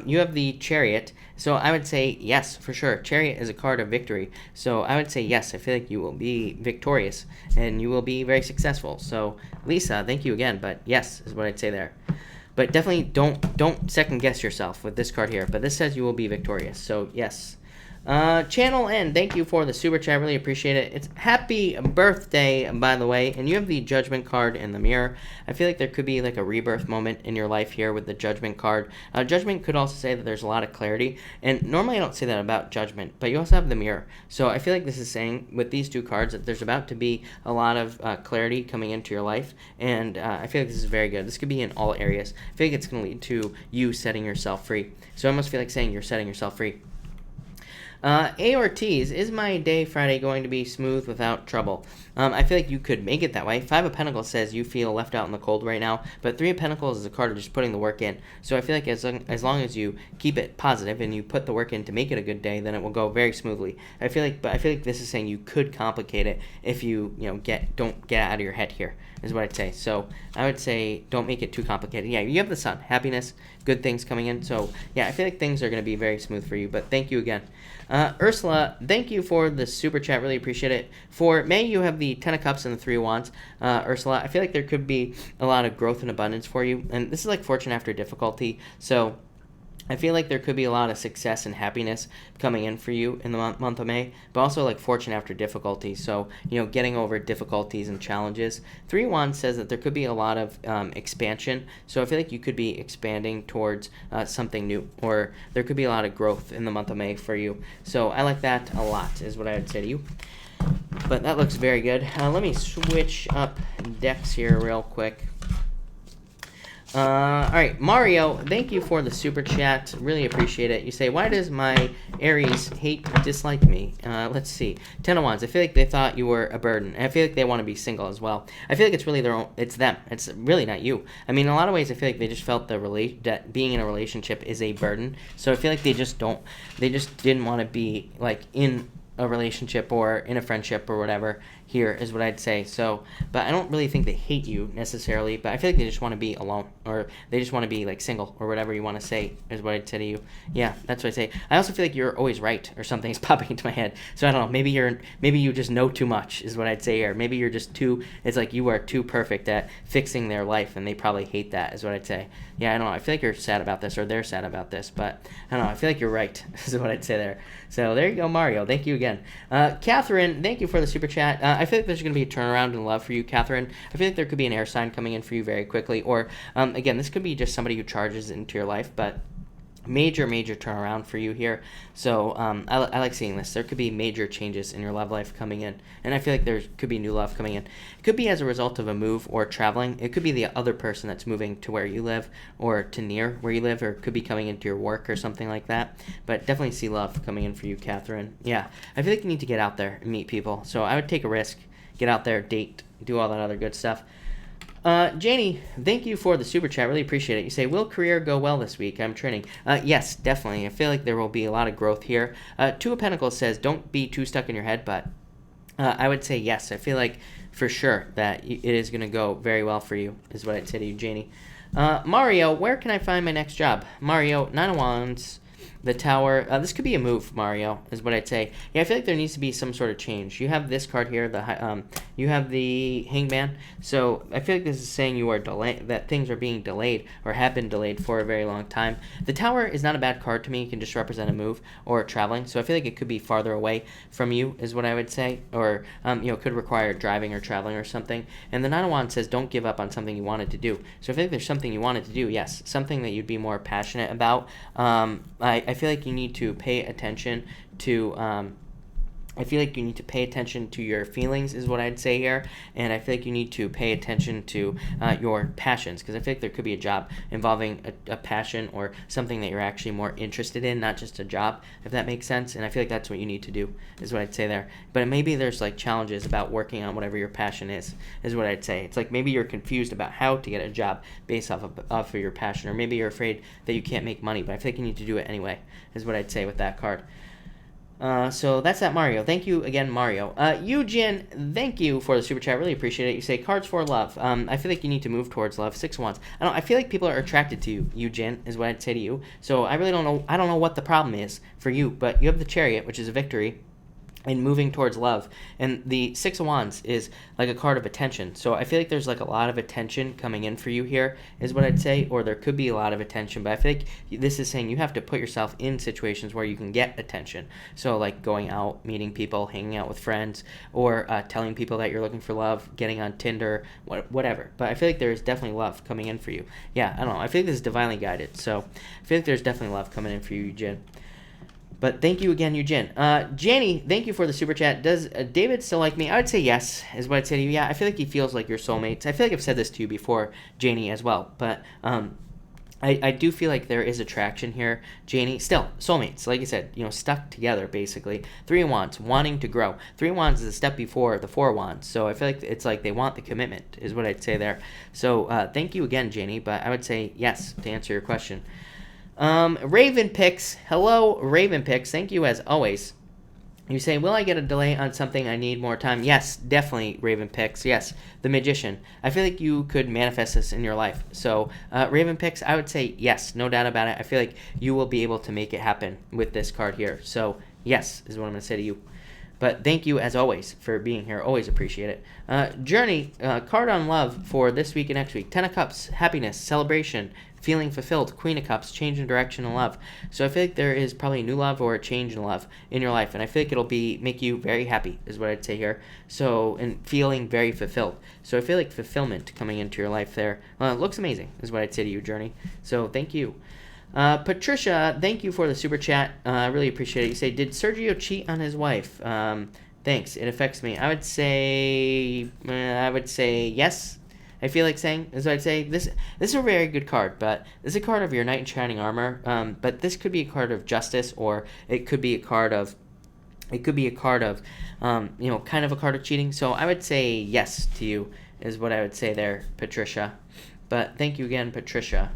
you have the Chariot, so I would say yes, for sure. Chariot is a card of victory, so I would say yes. I feel like you will be victorious, and you will be very successful. So, Lisa, thank you again, but yes is what I'd say there. But definitely don't second-guess yourself with this card here, but this says you will be victorious, so yes. Channel N, thank you for the super chat. Really appreciate it. It's happy birthday, by the way. And you have the Judgment card in the mirror. I feel like there could be like a rebirth moment in your life here with the Judgment card. Judgment could also say that there's a lot of clarity. And normally I don't say that about Judgment, but you also have the mirror. So I feel like this is saying with these two cards that there's about to be a lot of clarity coming into your life. And I feel like this is very good. This could be in all areas. I feel like it's going to lead to you setting yourself free. So I almost feel like saying you're setting yourself free. A Ortiz, is my day Friday going to be smooth without trouble? I feel like you could make it that way. 5 of Pentacles says you feel left out in the cold right now, but 3 of Pentacles is a card of just putting the work in. So I feel like as long as you keep it positive and you put the work in to make it a good day, then it will go very smoothly. I feel like this is saying you could complicate it if you don't get out of your head here, is what I'd say. So I would say don't make it too complicated. Yeah, you have the sun, happiness, good things coming in. So yeah, I feel like things are going to be very smooth for you, but thank you again. Ursula, thank you for the super chat. Really appreciate it. For May, you have the 10 of Cups and the 3 of Wands. Ursula, I feel like there could be a lot of growth and abundance for you. And this is like fortune after difficulty. So I feel like there could be a lot of success and happiness coming in for you in the month of May, but also like fortune after difficulty. So, getting over difficulties and challenges. 3 of Wands says that there could be a lot of expansion. So I feel like you could be expanding towards something new, or there could be a lot of growth in the month of May for you. So I like that a lot, is what I would say to you. But that looks very good. Let me switch up decks here real quick. All right, Mario, thank you for the super chat. Really appreciate it. You say, why does my Aries dislike me? Let's see. 10 of Wands. I feel like they thought you were a burden. I feel like they want to be single as well. I feel like it's really it's them. It's really not you. I mean, in a lot of ways, I feel like they just felt that being in a relationship is a burden. So I feel like they just didn't want to be like in a relationship or in a friendship or whatever here, is what I'd say. So, but I don't really think they hate you necessarily, but I feel like they just want to be alone, or they just want to be like single, or whatever you want to say, is what I'd say to you. Yeah, that's what I say. I also feel like you're always right, or something is popping into my head. So I don't know, maybe you just know too much, is what I'd say here. Maybe you're just it's like you are too perfect at fixing their life, and they probably hate that, is what I'd say. Yeah, I don't know, I feel like you're sad about this, or they're sad about this, but I don't know, I feel like you're right, is what I'd say there. So there you go, Mario. Thank you again. Catherine, thank you for the super chat. I feel like there's going to be a turnaround in love for you, Catherine. I feel like there could be an air sign coming in for you very quickly. Or, again, this could be just somebody who charges into your life, but major turnaround for you here. So I like seeing this. There could be major changes in your love life coming in, and I feel like there could be new love coming in. It could be as a result of a move or traveling. It could be the other person that's moving to where you live, or to near where you live, or it could be coming into your work or something like that. But definitely see love coming in for you, Catherine. Yeah, I feel like you need to get out there and meet people. So I would take a risk, get out there, date, do all that other good stuff. Janie, thank you for the super chat. Really appreciate it. You say, will career go well this week? I'm training. Yes, definitely. I feel like there will be a lot of growth here. 2 of Pentacles says, don't be too stuck in your head, but I would say yes. I feel like for sure that it is going to go very well for you, is what I'd say to you, Janie. Mario, where can I find my next job? Mario, 9 of Wands. The Tower. This could be a move, Mario, is what I'd say. Yeah, I feel like there needs to be some sort of change. You have this card here. You have the Hangman. So I feel like this is saying you are that things are being delayed, or have been delayed for a very long time. The Tower is not a bad card to me. It can just represent a move or traveling. So I feel like it could be farther away from you, is what I would say. Or, could require driving or traveling or something. And the 9 of Wands says don't give up on something you wanted to do. So I feel like there's something you wanted to do, yes. Something that you'd be more passionate about. I feel like you need to pay attention to your feelings, is what I'd say here. And I feel like you need to pay attention to your passions, because I feel like there could be a job involving a passion, or something that you're actually more interested in, not just a job, if that makes sense. And I feel like that's what you need to do, is what I'd say there. But maybe there's like challenges about working on whatever your passion is what I'd say. It's like maybe you're confused about how to get a job based off of your passion, or maybe you're afraid that you can't make money, but I feel like you need to do it anyway, is what I'd say with that card. So that's that, Mario. Thank you again, Mario. Eugene, thank you for the super chat. Really appreciate it. You say cards for love. I feel like you need to move towards love. 6 of Wands. I feel like people are attracted to you, Eugene, is what I'd say to you. So I really don't know. I don't know what the problem is for you, but you have the Chariot, which is a victory. and moving towards love. And the Six of Wands is like a card of attention. So I feel like there's like a lot of attention coming in for you here, is what I'd say, or there could be a lot of attention, but I feel like this is saying you have to put yourself in situations where you can get attention. So like going out, meeting people, hanging out with friends, or telling people that you're looking for love, getting on Tinder, whatever. But I feel like there's definitely love coming in for you. Yeah, I don't know. I feel like this is divinely guided. So I feel like there's definitely love coming in for you, Jen. But thank you again, Eugene. Janie, thank you for the super chat. Does David still like me? I would say yes, is what I'd say to you. Yeah, I feel like he feels like your soulmates. I feel like I've said this to you before, Janie, as well. But I do feel like there is attraction here, Janie. Still, soulmates, like I said, stuck together, basically. Three of Wands, wanting to grow. Three of Wands is a step before the Four of Wands. So I feel like it's like they want the commitment, is what I'd say there. So thank you again, Janie. But I would say yes to answer your question. Raven Picks. Hello, Raven Picks. Thank you as always. You say, will I get a delay on something? I need more time. Yes, definitely, Raven Picks. Yes, the Magician. I feel like you could manifest this in your life. So, Raven Picks, I would say yes, no doubt about it. I feel like you will be able to make it happen with this card here. So, yes, is what I'm going to say to you. But thank you, as always, for being here. Always appreciate it. Journey, card on love for this week and next week. Ten of Cups, happiness, celebration, feeling fulfilled. Queen of Cups, change in direction in love. So I feel like there is probably new love or a change in love in your life. And I feel like it'll make you very happy, is what I'd say here. So, and feeling very fulfilled. So I feel like fulfillment coming into your life there. It looks amazing, is what I'd say to you, Journey. So thank you. Patricia, thank you for the super chat. I really appreciate it. You say, did Sergio cheat on his wife? Thanks. It affects me. I would say yes. I feel like saying, as I'd say, this is a very good card, but this is a card of your knight in shining armor. But this could be a card of justice, or it could be a card of, kind of a card of cheating. So I would say yes to you, is what I would say there, Patricia. But thank you again, Patricia.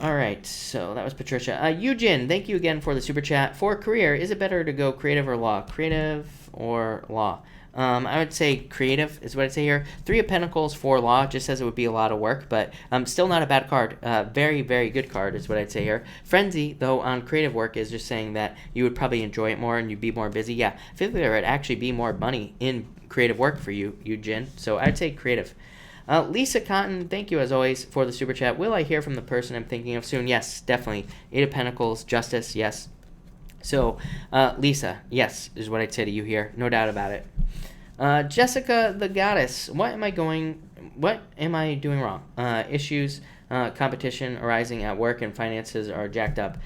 All right, so that was Patricia. Eugene, thank you again for the super chat. For career, is it better to go creative or law? Creative or law? I would say creative is what I'd say here. Three of Pentacles for law, just says it would be a lot of work, but still not a bad card. Very, very good card is what I'd say here. Frenzy, though, on creative work is just saying that you would probably enjoy it more and you'd be more busy. Yeah, I feel like there would actually be more money in creative work for you, Eugene. So I'd say creative. Lisa Cotton, thank you as always for the super chat. Will I hear from the person I'm thinking of soon? Yes, definitely. Eight of Pentacles, justice, yes. So, Lisa, yes, is what I'd say to you here. No doubt about it. Jessica the Goddess, what am I doing wrong? Issues, competition arising at work and finances are jacked up.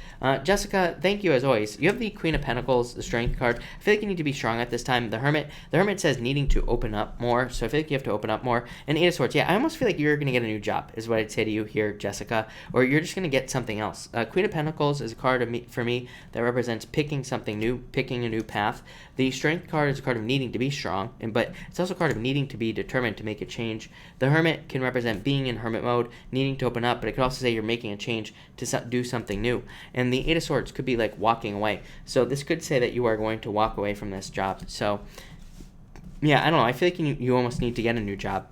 Jessica, thank you as always. You have the Queen of Pentacles, the Strength card. I feel like you need to be strong at this time. The Hermit says needing to open up more, so I feel like you have to open up more. And Eight of Swords, yeah, I almost feel like you're going to get a new job, is what I'd say to you here, Jessica, or you're just going to get something else. Queen of Pentacles is a card for me that represents picking something new, picking a new path. The Strength card is a card of needing to be strong, but it's also a card of needing to be determined to make a change. The Hermit can represent being in hermit mode, needing to open up, but it could also say you're making a change to do something new. And the Eight of Swords could be like walking away. So this could say that you are going to walk away from this job. So, yeah, I don't know. I feel like you almost need to get a new job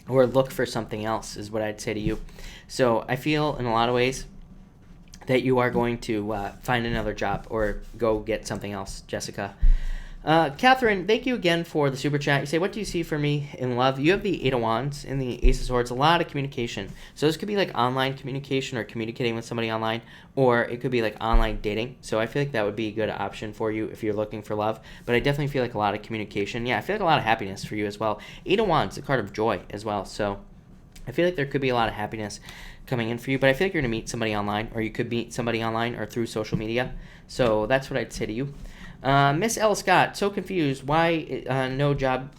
or look for something else is what I'd say to you. So I feel in a lot of ways that you are going to find another job or go get something else, Jessica. Catherine, thank you again for the super chat. You say, what do you see for me in love? You have the Eight of Wands and the Ace of Swords, a lot of communication. So this could be like online communication or communicating with somebody online, or it could be like online dating. So I feel like that would be a good option for you if you're looking for love. But I definitely feel like a lot of communication. Yeah, I feel like a lot of happiness for you as well. Eight of Wands, a card of joy as well. So I feel like there could be a lot of happiness coming in for you, but I feel like you're going to meet somebody online, or you could meet somebody online or through social media. So that's what I'd say to you. Miss L. Scott, so confused. Why no job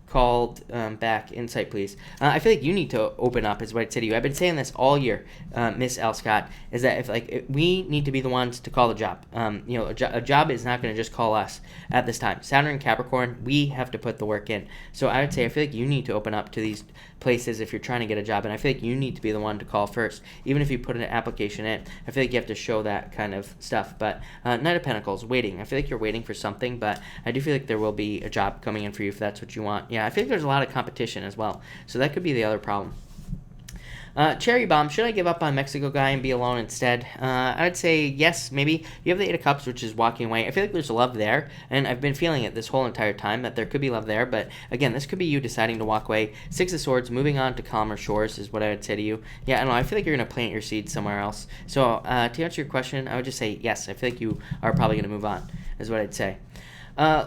called back? Insight, please. I feel like you need to open up, is what I'd say to you. I've been saying this all year, Miss L. Scott, is that if we need to be the ones to call the job. A job is not going to just call us at this time. Saturn and Capricorn, we have to put the work in. So I would say I feel like you need to open up to these places if you're trying to get a job, and I feel like you need to be the one to call first. Even if you put an application in, I feel like you have to show that kind of stuff. But Knight of Pentacles, waiting. I feel like you're waiting for something, but I do feel like there will be a job coming in for you if that's what you want. Yeah, I feel like there's a lot of competition as well, so that could be the other problem. Cherry Bomb, should I give up on Mexico guy and be alone instead? I would say yes, maybe. You have the Eight of Cups, which is walking away. I feel like there's love there, and I've been feeling it this whole entire time that there could be love there, but again, this could be you deciding to walk away. Six of Swords, moving on to calmer shores is what I would say to you. Yeah, I don't know, I feel like you're going to plant your seeds somewhere else. So to answer your question, I would just say yes, I feel like you are probably going to move on, is what I'd say.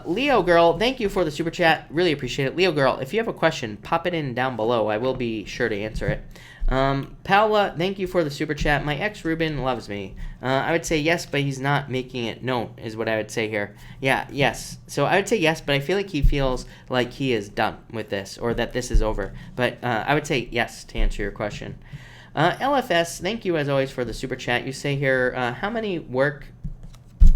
Leo Girl, thank you for the super chat. Really appreciate it. Leo Girl, if you have a question, pop it in down below. I will be sure to answer it. Paula, thank you for the super chat. My ex Ruben loves me. I would say yes, but he's not making it known, is what I would say here. Yeah, yes. So I would say yes, but I feel like he feels like he is done with this, or that this is over. But I would say yes to answer your question. LFS, thank you as always for the super chat. You say here, how many work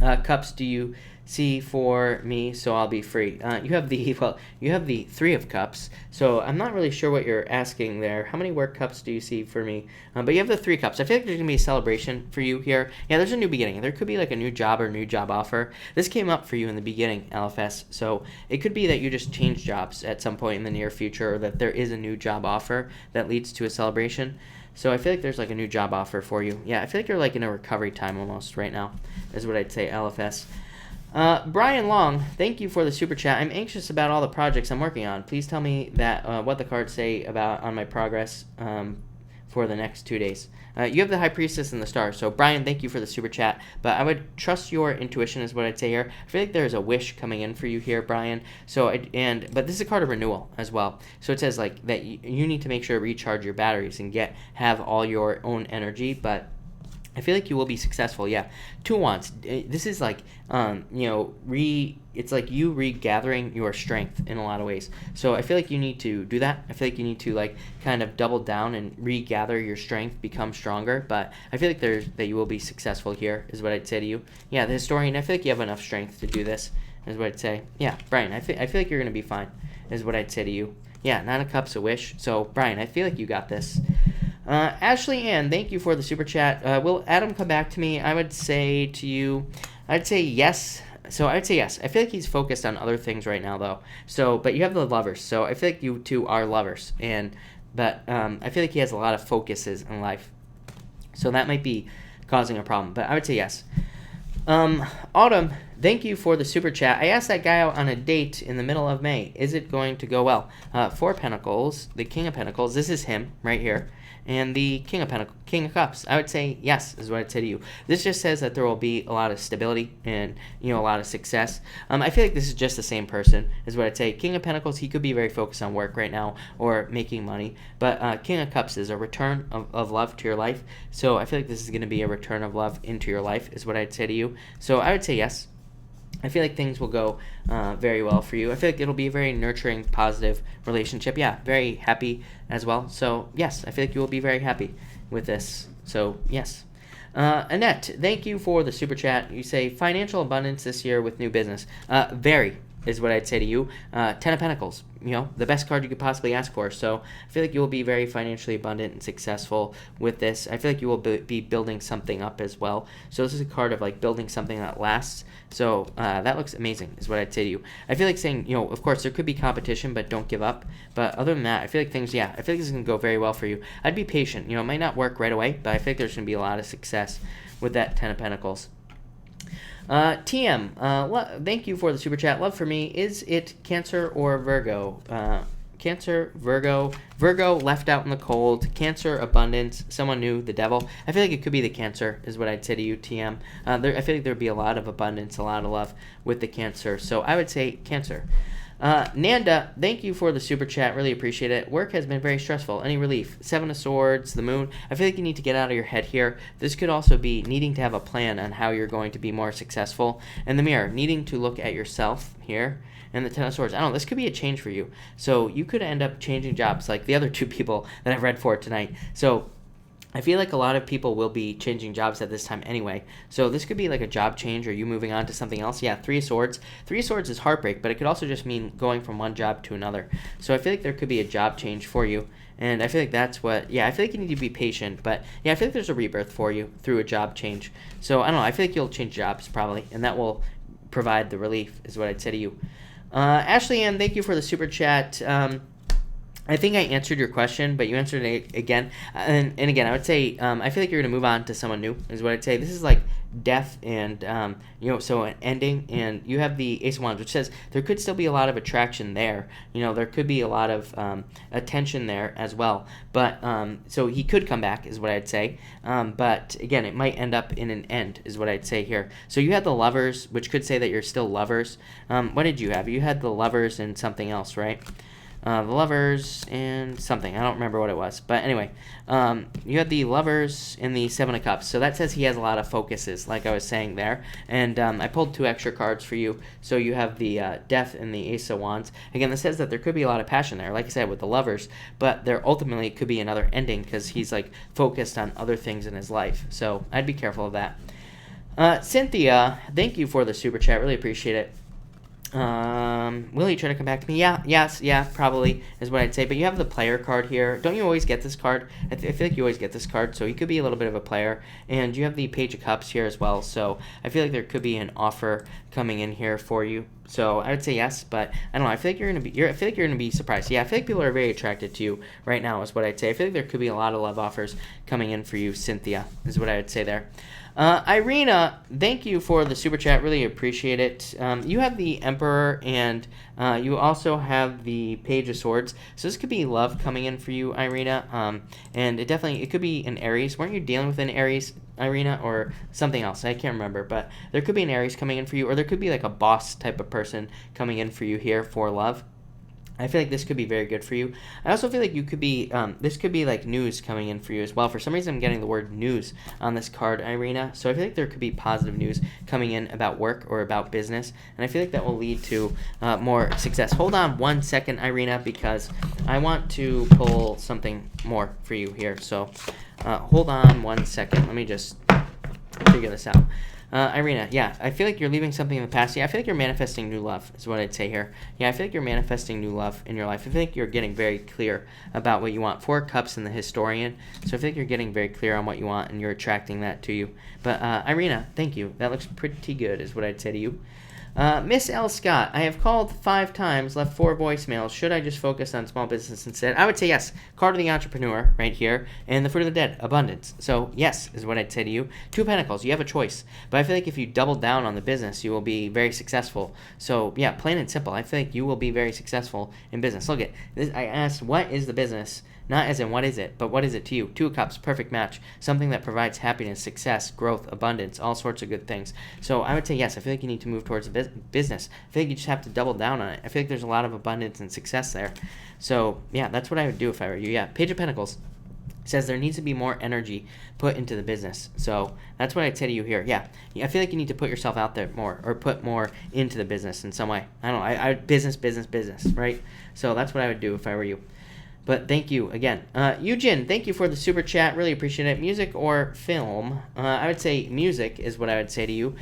cups do you see for me, so I'll be free? You have the Three of Cups, so I'm not really sure what you're asking there. How many work cups do you see for me? But you have the Three Cups. I feel like there's gonna be a celebration for you here. Yeah, there's a new beginning. There could be like a new job or new job offer. This came up for you in the beginning, LFS, so it could be that you just change jobs at some point in the near future, or that there is a new job offer that leads to a celebration. So I feel like there's like a new job offer for you. Yeah, I feel like you're like in a recovery time almost right now, is what I'd say, LFS. Brian Long, thank you for the super chat. I'm anxious about all the projects I'm working on. Please tell me that what the cards say about on my progress for the next 2 days. You have the High Priestess and the Star. So Brian, thank you for the super chat. But I would trust your intuition is what I'd say here. I feel like there's a wish coming in for you here, Brian. So but this is a card of renewal as well. So it says like that you need to make sure to recharge your batteries and have all your own energy, but I feel like you will be successful. Yeah, Two Wands. This is like, it's like you regathering your strength in a lot of ways. So I feel like you need to do that. I feel like you need to like kind of double down and regather your strength, become stronger. But I feel like that you will be successful here, is what I'd say to you. Yeah, the Historian. I feel like you have enough strength to do this, is what I'd say. Yeah, Brian. I feel like you're gonna be fine, is what I'd say to you. Yeah, Nine of Cups, a wish. So Brian, I feel like you got this. Ashley Ann, thank you for the super chat. Will Adam come back to me? I would say to you, I'd say yes. So I'd say yes. I feel like he's focused on other things right now, though. But you have the Lovers. So I feel like you two are lovers, but I feel like he has a lot of focuses in life. So that might be causing a problem. But I would say yes. Autumn, thank you for the super chat. I asked that guy out on a date in the middle of May. Is it going to go well? Four of Pentacles, the King of Pentacles. This is him right here. And the King of Cups. I would say yes, is what I'd say to you. This just says that there will be a lot of stability and, a lot of success. I feel like this is just the same person, is what I'd say. King of Pentacles, he could be very focused on work right now or making money. But King of Cups is a return of love to your life. So I feel like this is going to be a return of love into your life, is what I'd say to you. So I would say yes. I feel like things will go very well for you. I feel like it'll be a very nurturing, positive relationship. Yeah, very happy as well. So, yes, I feel like you will be very happy with this. So, yes. Annette, thank you for the super chat. You say, financial abundance this year with new business. Very is what I'd say to you. Ten of Pentacles, the best card you could possibly ask for. So I feel like you will be very financially abundant and successful with this. I feel like you will be building something up as well. So this is a card of like building something that lasts. So that looks amazing is what I'd say to you. I feel like saying, of course there could be competition, but don't give up. But other than that, I feel like I feel like this is going to go very well for you. I'd be patient. It might not work right away, but I feel like there's going to be a lot of success with that Ten of Pentacles. TM, thank you for the super chat. Love for me, is it Cancer or Virgo? Cancer, Virgo left out in the cold, Cancer, abundance, someone new, the devil. I feel like it could be the Cancer is what I'd say to you, TM. I feel like there'd be a lot of abundance, a lot of love with the Cancer. So I would say Cancer. Nanda, thank you for the super chat. Really appreciate it. Work has been very stressful. Any relief? Seven of Swords, the Moon. I feel like you need to get out of your head here. This could also be needing to have a plan on how you're going to be more successful. And the Mirror, needing to look at yourself here. And the Ten of Swords. I don't know, this could be a change for you. So you could end up changing jobs like the other two people that I've read for tonight. So I feel like a lot of people will be changing jobs at this time anyway. So this could be like a job change or you moving on to something else. Yeah, Three of Swords. Three of Swords is heartbreak, but it could also just mean going from one job to another. So I feel like there could be a job change for you. And I feel like I feel like you need to be patient. But yeah, I feel like there's a rebirth for you through a job change. So I don't know, I feel like you'll change jobs probably. And that will provide the relief is what I'd say to you. Ashley Ann, thank you for the super chat. I think I answered your question, but you answered it again. And again, I would say I feel like you're going to move on to someone new, is what I'd say. This is like death and, so an ending. And you have the Ace of Wands, which says there could still be a lot of attraction there. There could be a lot of attention there as well. But so he could come back, is what I'd say. But again, it might end up in an end, is what I'd say here. So you had the Lovers, which could say that you're still lovers. What did you have? You had the Lovers and something else, right? The Lovers and something. I don't remember what it was. But anyway, you had the Lovers and the Seven of Cups. So that says he has a lot of focuses, like I was saying there. And I pulled 2 extra cards for you. So you have the Death and the Ace of Wands. Again, this says that there could be a lot of passion there, like I said, with the Lovers. But there ultimately could be another ending because he's like focused on other things in his life. So I'd be careful of that. Cynthia, thank you for the super chat. Really appreciate it. Will he try to come back to me? Yeah, probably is what I'd say. But you have the player card here. Don't you always get this card? I feel like you always get this card, so he could be a little bit of a player. And you have the Page of Cups here as well, so I feel like there could be an offer coming in here for you. So I would say yes, but I don't know. I feel like you're gonna be surprised. Yeah, I feel like people are very attracted to you right now, is what I'd say. I feel like there could be a lot of love offers coming in for you, Cynthia, is what I would say there. Irina, thank you for the super chat. Really appreciate it. You have the Emperor and you also have the Page of Swords. So this could be love coming in for you, Irina. And it could be an Aries. Weren't you dealing with an Aries, Irina, or something else? I can't remember, but there could be an Aries coming in for you, or there could be like a boss type of person coming in for you here for love. I feel like this could be very good for you. I also feel like you could be, this could be like news coming in for you as well. For some reason, I'm getting the word news on this card, Irina. So I feel like there could be positive news coming in about work or about business. And I feel like that will lead to more success. Hold on 1 second, Irina, because I want to pull something more for you here. So hold on 1 second. Let me just figure this out. Irina, yeah, I feel like you're leaving something in the past. Yeah, I feel like you're manifesting new love, is what I'd say here. Yeah, I feel like you're manifesting new love in your life. I feel like you're getting very clear about what you want. 4 Cups in the Historian, so I feel like you're getting very clear on what you want, and you're attracting that to you. But, Irina, thank you. That looks pretty good, is what I'd say to you. Miss L. Scott, I have called 5 times, left 4 voicemails. Should I just focus on small business instead? I would say yes. Card of the Entrepreneur right here. And the Fruit of the Dead, abundance. So yes, is what I'd say to you. 2 of Pentacles, you have a choice. But I feel like if you double down on the business, you will be very successful. So yeah, plain and simple. I feel like you will be very successful in business. Look at this. I asked, what is the business? Not as in what is it, but what is it to you? 2 of Cups, perfect match. Something that provides happiness, success, growth, abundance, all sorts of good things. So I would say yes, I feel like you need to move towards business. I feel like you just have to double down on it. I feel like there's a lot of abundance and success there. So yeah, that's what I would do if I were you. Yeah, Page of Pentacles says there needs to be more energy put into the business. So that's what I'd say to you here. Yeah, I feel like you need to put yourself out there more, or put more into the business in some way. I don't know. Business, right? So that's what I would do if I were you. But thank you again. Eugen, thank you for the super chat. Really appreciate it. Music or film? I would say music is what I would say to you.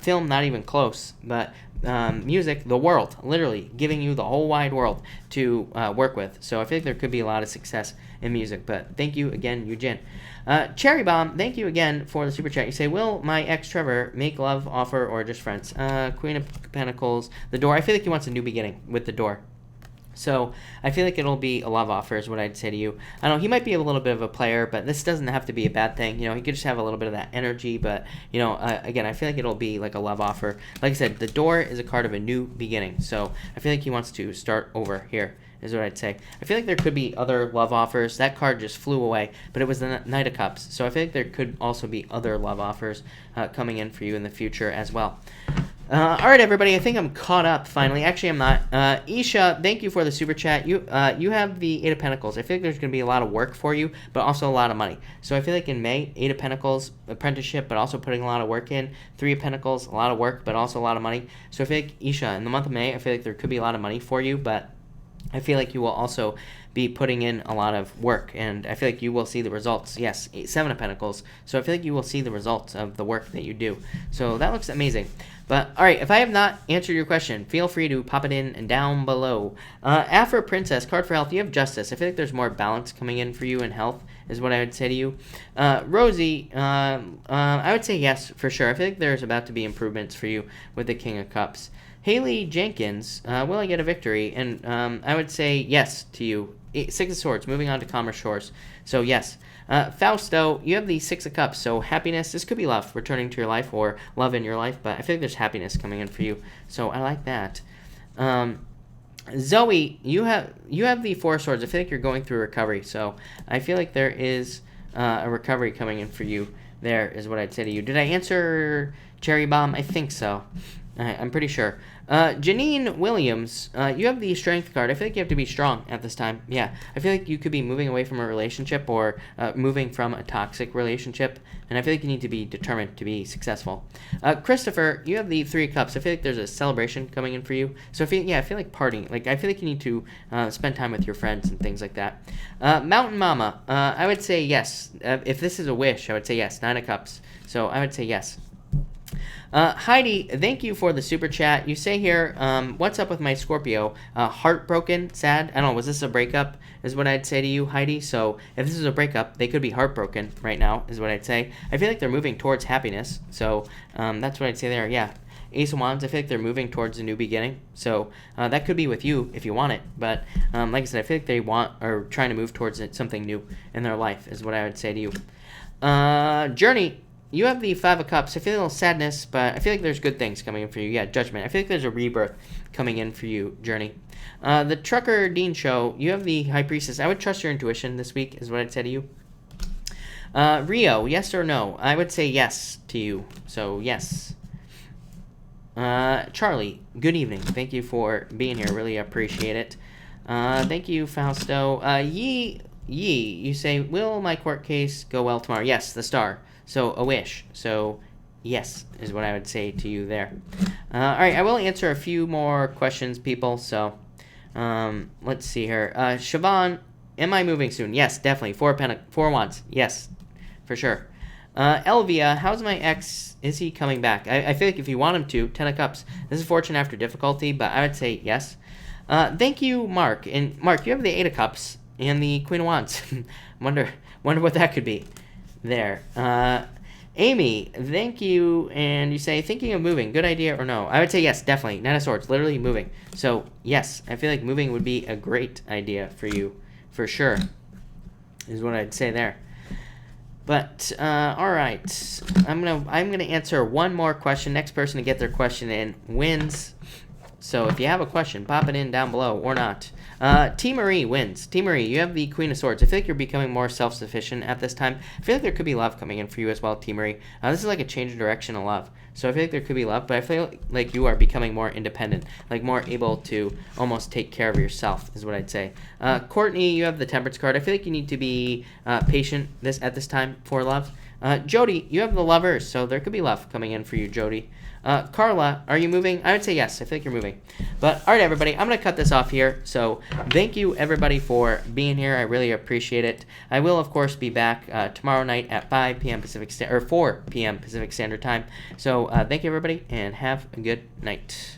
Film, not even close. But music, the world, literally giving you the whole wide world to work with. So I feel like there could be a lot of success in music. But thank you again, Eugen. Cherry Bomb, thank you again for the super chat. You say, will my ex Trevor make love offer or just friends? Queen of Pentacles, the door. I feel like he wants a new beginning with the door. So I feel like it'll be a love offer is what I'd say to you. I don't know, he might be a little bit of a player, but this doesn't have to be a bad thing. He could just have a little bit of that energy. But, again, I feel like it'll be like a love offer. Like I said, the door is a card of a new beginning. So I feel like he wants to start over here is what I'd say. I feel like there could be other love offers. That card just flew away, but it was the Knight of Cups. So I feel like there could also be other love offers coming in for you in the future as well. All right, everybody. I think I'm caught up finally. Actually, I'm not. Isha, thank you for the super chat. You have the 8 of Pentacles. I feel like there's going to be a lot of work for you, but also a lot of money. So I feel like in May, 8 of Pentacles, apprenticeship, but also putting a lot of work in. 3 of Pentacles, a lot of work, but also a lot of money. So I feel like, Isha, in the month of May, I feel like there could be a lot of money for you, but I feel like you will also be putting in a lot of work, and I feel like you will see the results. Yes, 7 of Pentacles. So I feel like you will see the results of the work that you do. So that looks amazing. But, all right, if I have not answered your question, feel free to pop it in down below. Afro Princess, card for health, you have Justice. I feel like there's more balance coming in for you in health, is what I would say to you. Rosie, I would say yes, for sure. I feel like there's about to be improvements for you with the King of Cups. Haley Jenkins, will I get a victory? And I would say yes to you. Six of Swords, moving on to calmer shores. So yes. Fausto, you have the Six of Cups, so happiness. This could be love returning to your life or love in your life, but I feel like there's happiness coming in for you. So I like that. Zoe, you have the Four of Swords. I feel like you're going through recovery, so I feel like there is a recovery coming in for you. There is what I'd say to you. Did I answer Cherry Bomb? I think so. I'm pretty sure. Janine Williams, you have the Strength card. I feel like you have to be strong at this time. Yeah, I feel like you could be moving away from a relationship or moving from a toxic relationship, and I feel like you need to be determined to be successful. Christopher, you have the Three of Cups. I feel like there's a celebration coming in for you. So I feel like partying. Like I feel like you need to spend time with your friends and things like that. Mountain Mama, I would say yes. If this is a wish, I would say yes. Nine of Cups. So I would say yes. Heidi, thank you for the super chat. You say here, what's up with my Scorpio? Heartbroken, sad. I don't know, was this a breakup? Is what I'd say to you, Heidi. So if this is a breakup, they could be heartbroken right now, is what I'd say. I feel like they're moving towards happiness. So that's what I'd say there. Yeah. Ace of Wands, I feel like they're moving towards a new beginning. So that could be with you if you want it. But like I said, I feel like they are trying to move towards something new in their life, is what I would say to you. Journey. You have the Five of Cups. I feel a little sadness, but I feel like there's good things coming in for you. Yeah, Judgment. I feel like there's a rebirth coming in for you, Journey. The Trucker Dean Show. You have the High Priestess. I would trust your intuition this week, is what I'd say to you. Rio, yes or no? I would say yes to you. So, yes. Charlie, good evening. Thank you for being here. Really appreciate it. Thank you, Fausto. Yee, you say, will my court case go well tomorrow? Yes, the Star. So, a wish. So, yes, is what I would say to you there. All right, I will answer a few more questions, people. So, let's see here. Siobhan, am I moving soon? Yes, definitely. Four Wands. Yes, for sure. Elvia, how's my ex? Is he coming back? I feel like if you want him to, Ten of Cups. This is fortune after difficulty, but I would say yes. Thank you, Mark. And Mark, you have the Eight of Cups and the Queen of Wands. wonder what that could be. There. Amy, thank you. And you say, thinking of moving, good idea or no? I would say yes, definitely. Nine of Swords, literally moving. So, yes, I feel like moving would be a great idea for you, for sure, is what I'd say there. But, all right. I'm gonna answer one more question. Next person to get their question in wins. So, if you have a question, pop it in down below or not. T. Marie wins. T. Marie, you have the Queen of Swords. I feel like you're becoming more self-sufficient at this time. I feel like there could be love coming in for you as well, T. Marie. This is like a change of direction of love. So I feel like there could be love, but I feel like you are becoming more independent, like more able to almost take care of yourself, is what I'd say. Courtney, you have the Temperance card. I feel like you need to be patient at this time for love. Jody, you have the Lovers, so there could be love coming in for you, Jody. Carla, are you moving? I would say yes. I feel like you're moving. But, all right, everybody, I'm going to cut this off here. So, thank you, everybody, for being here. I really appreciate it. I will, of course, be back tomorrow night at 5 p.m. or 4 p.m. Pacific Standard Time. So, thank you, everybody, and have a good night.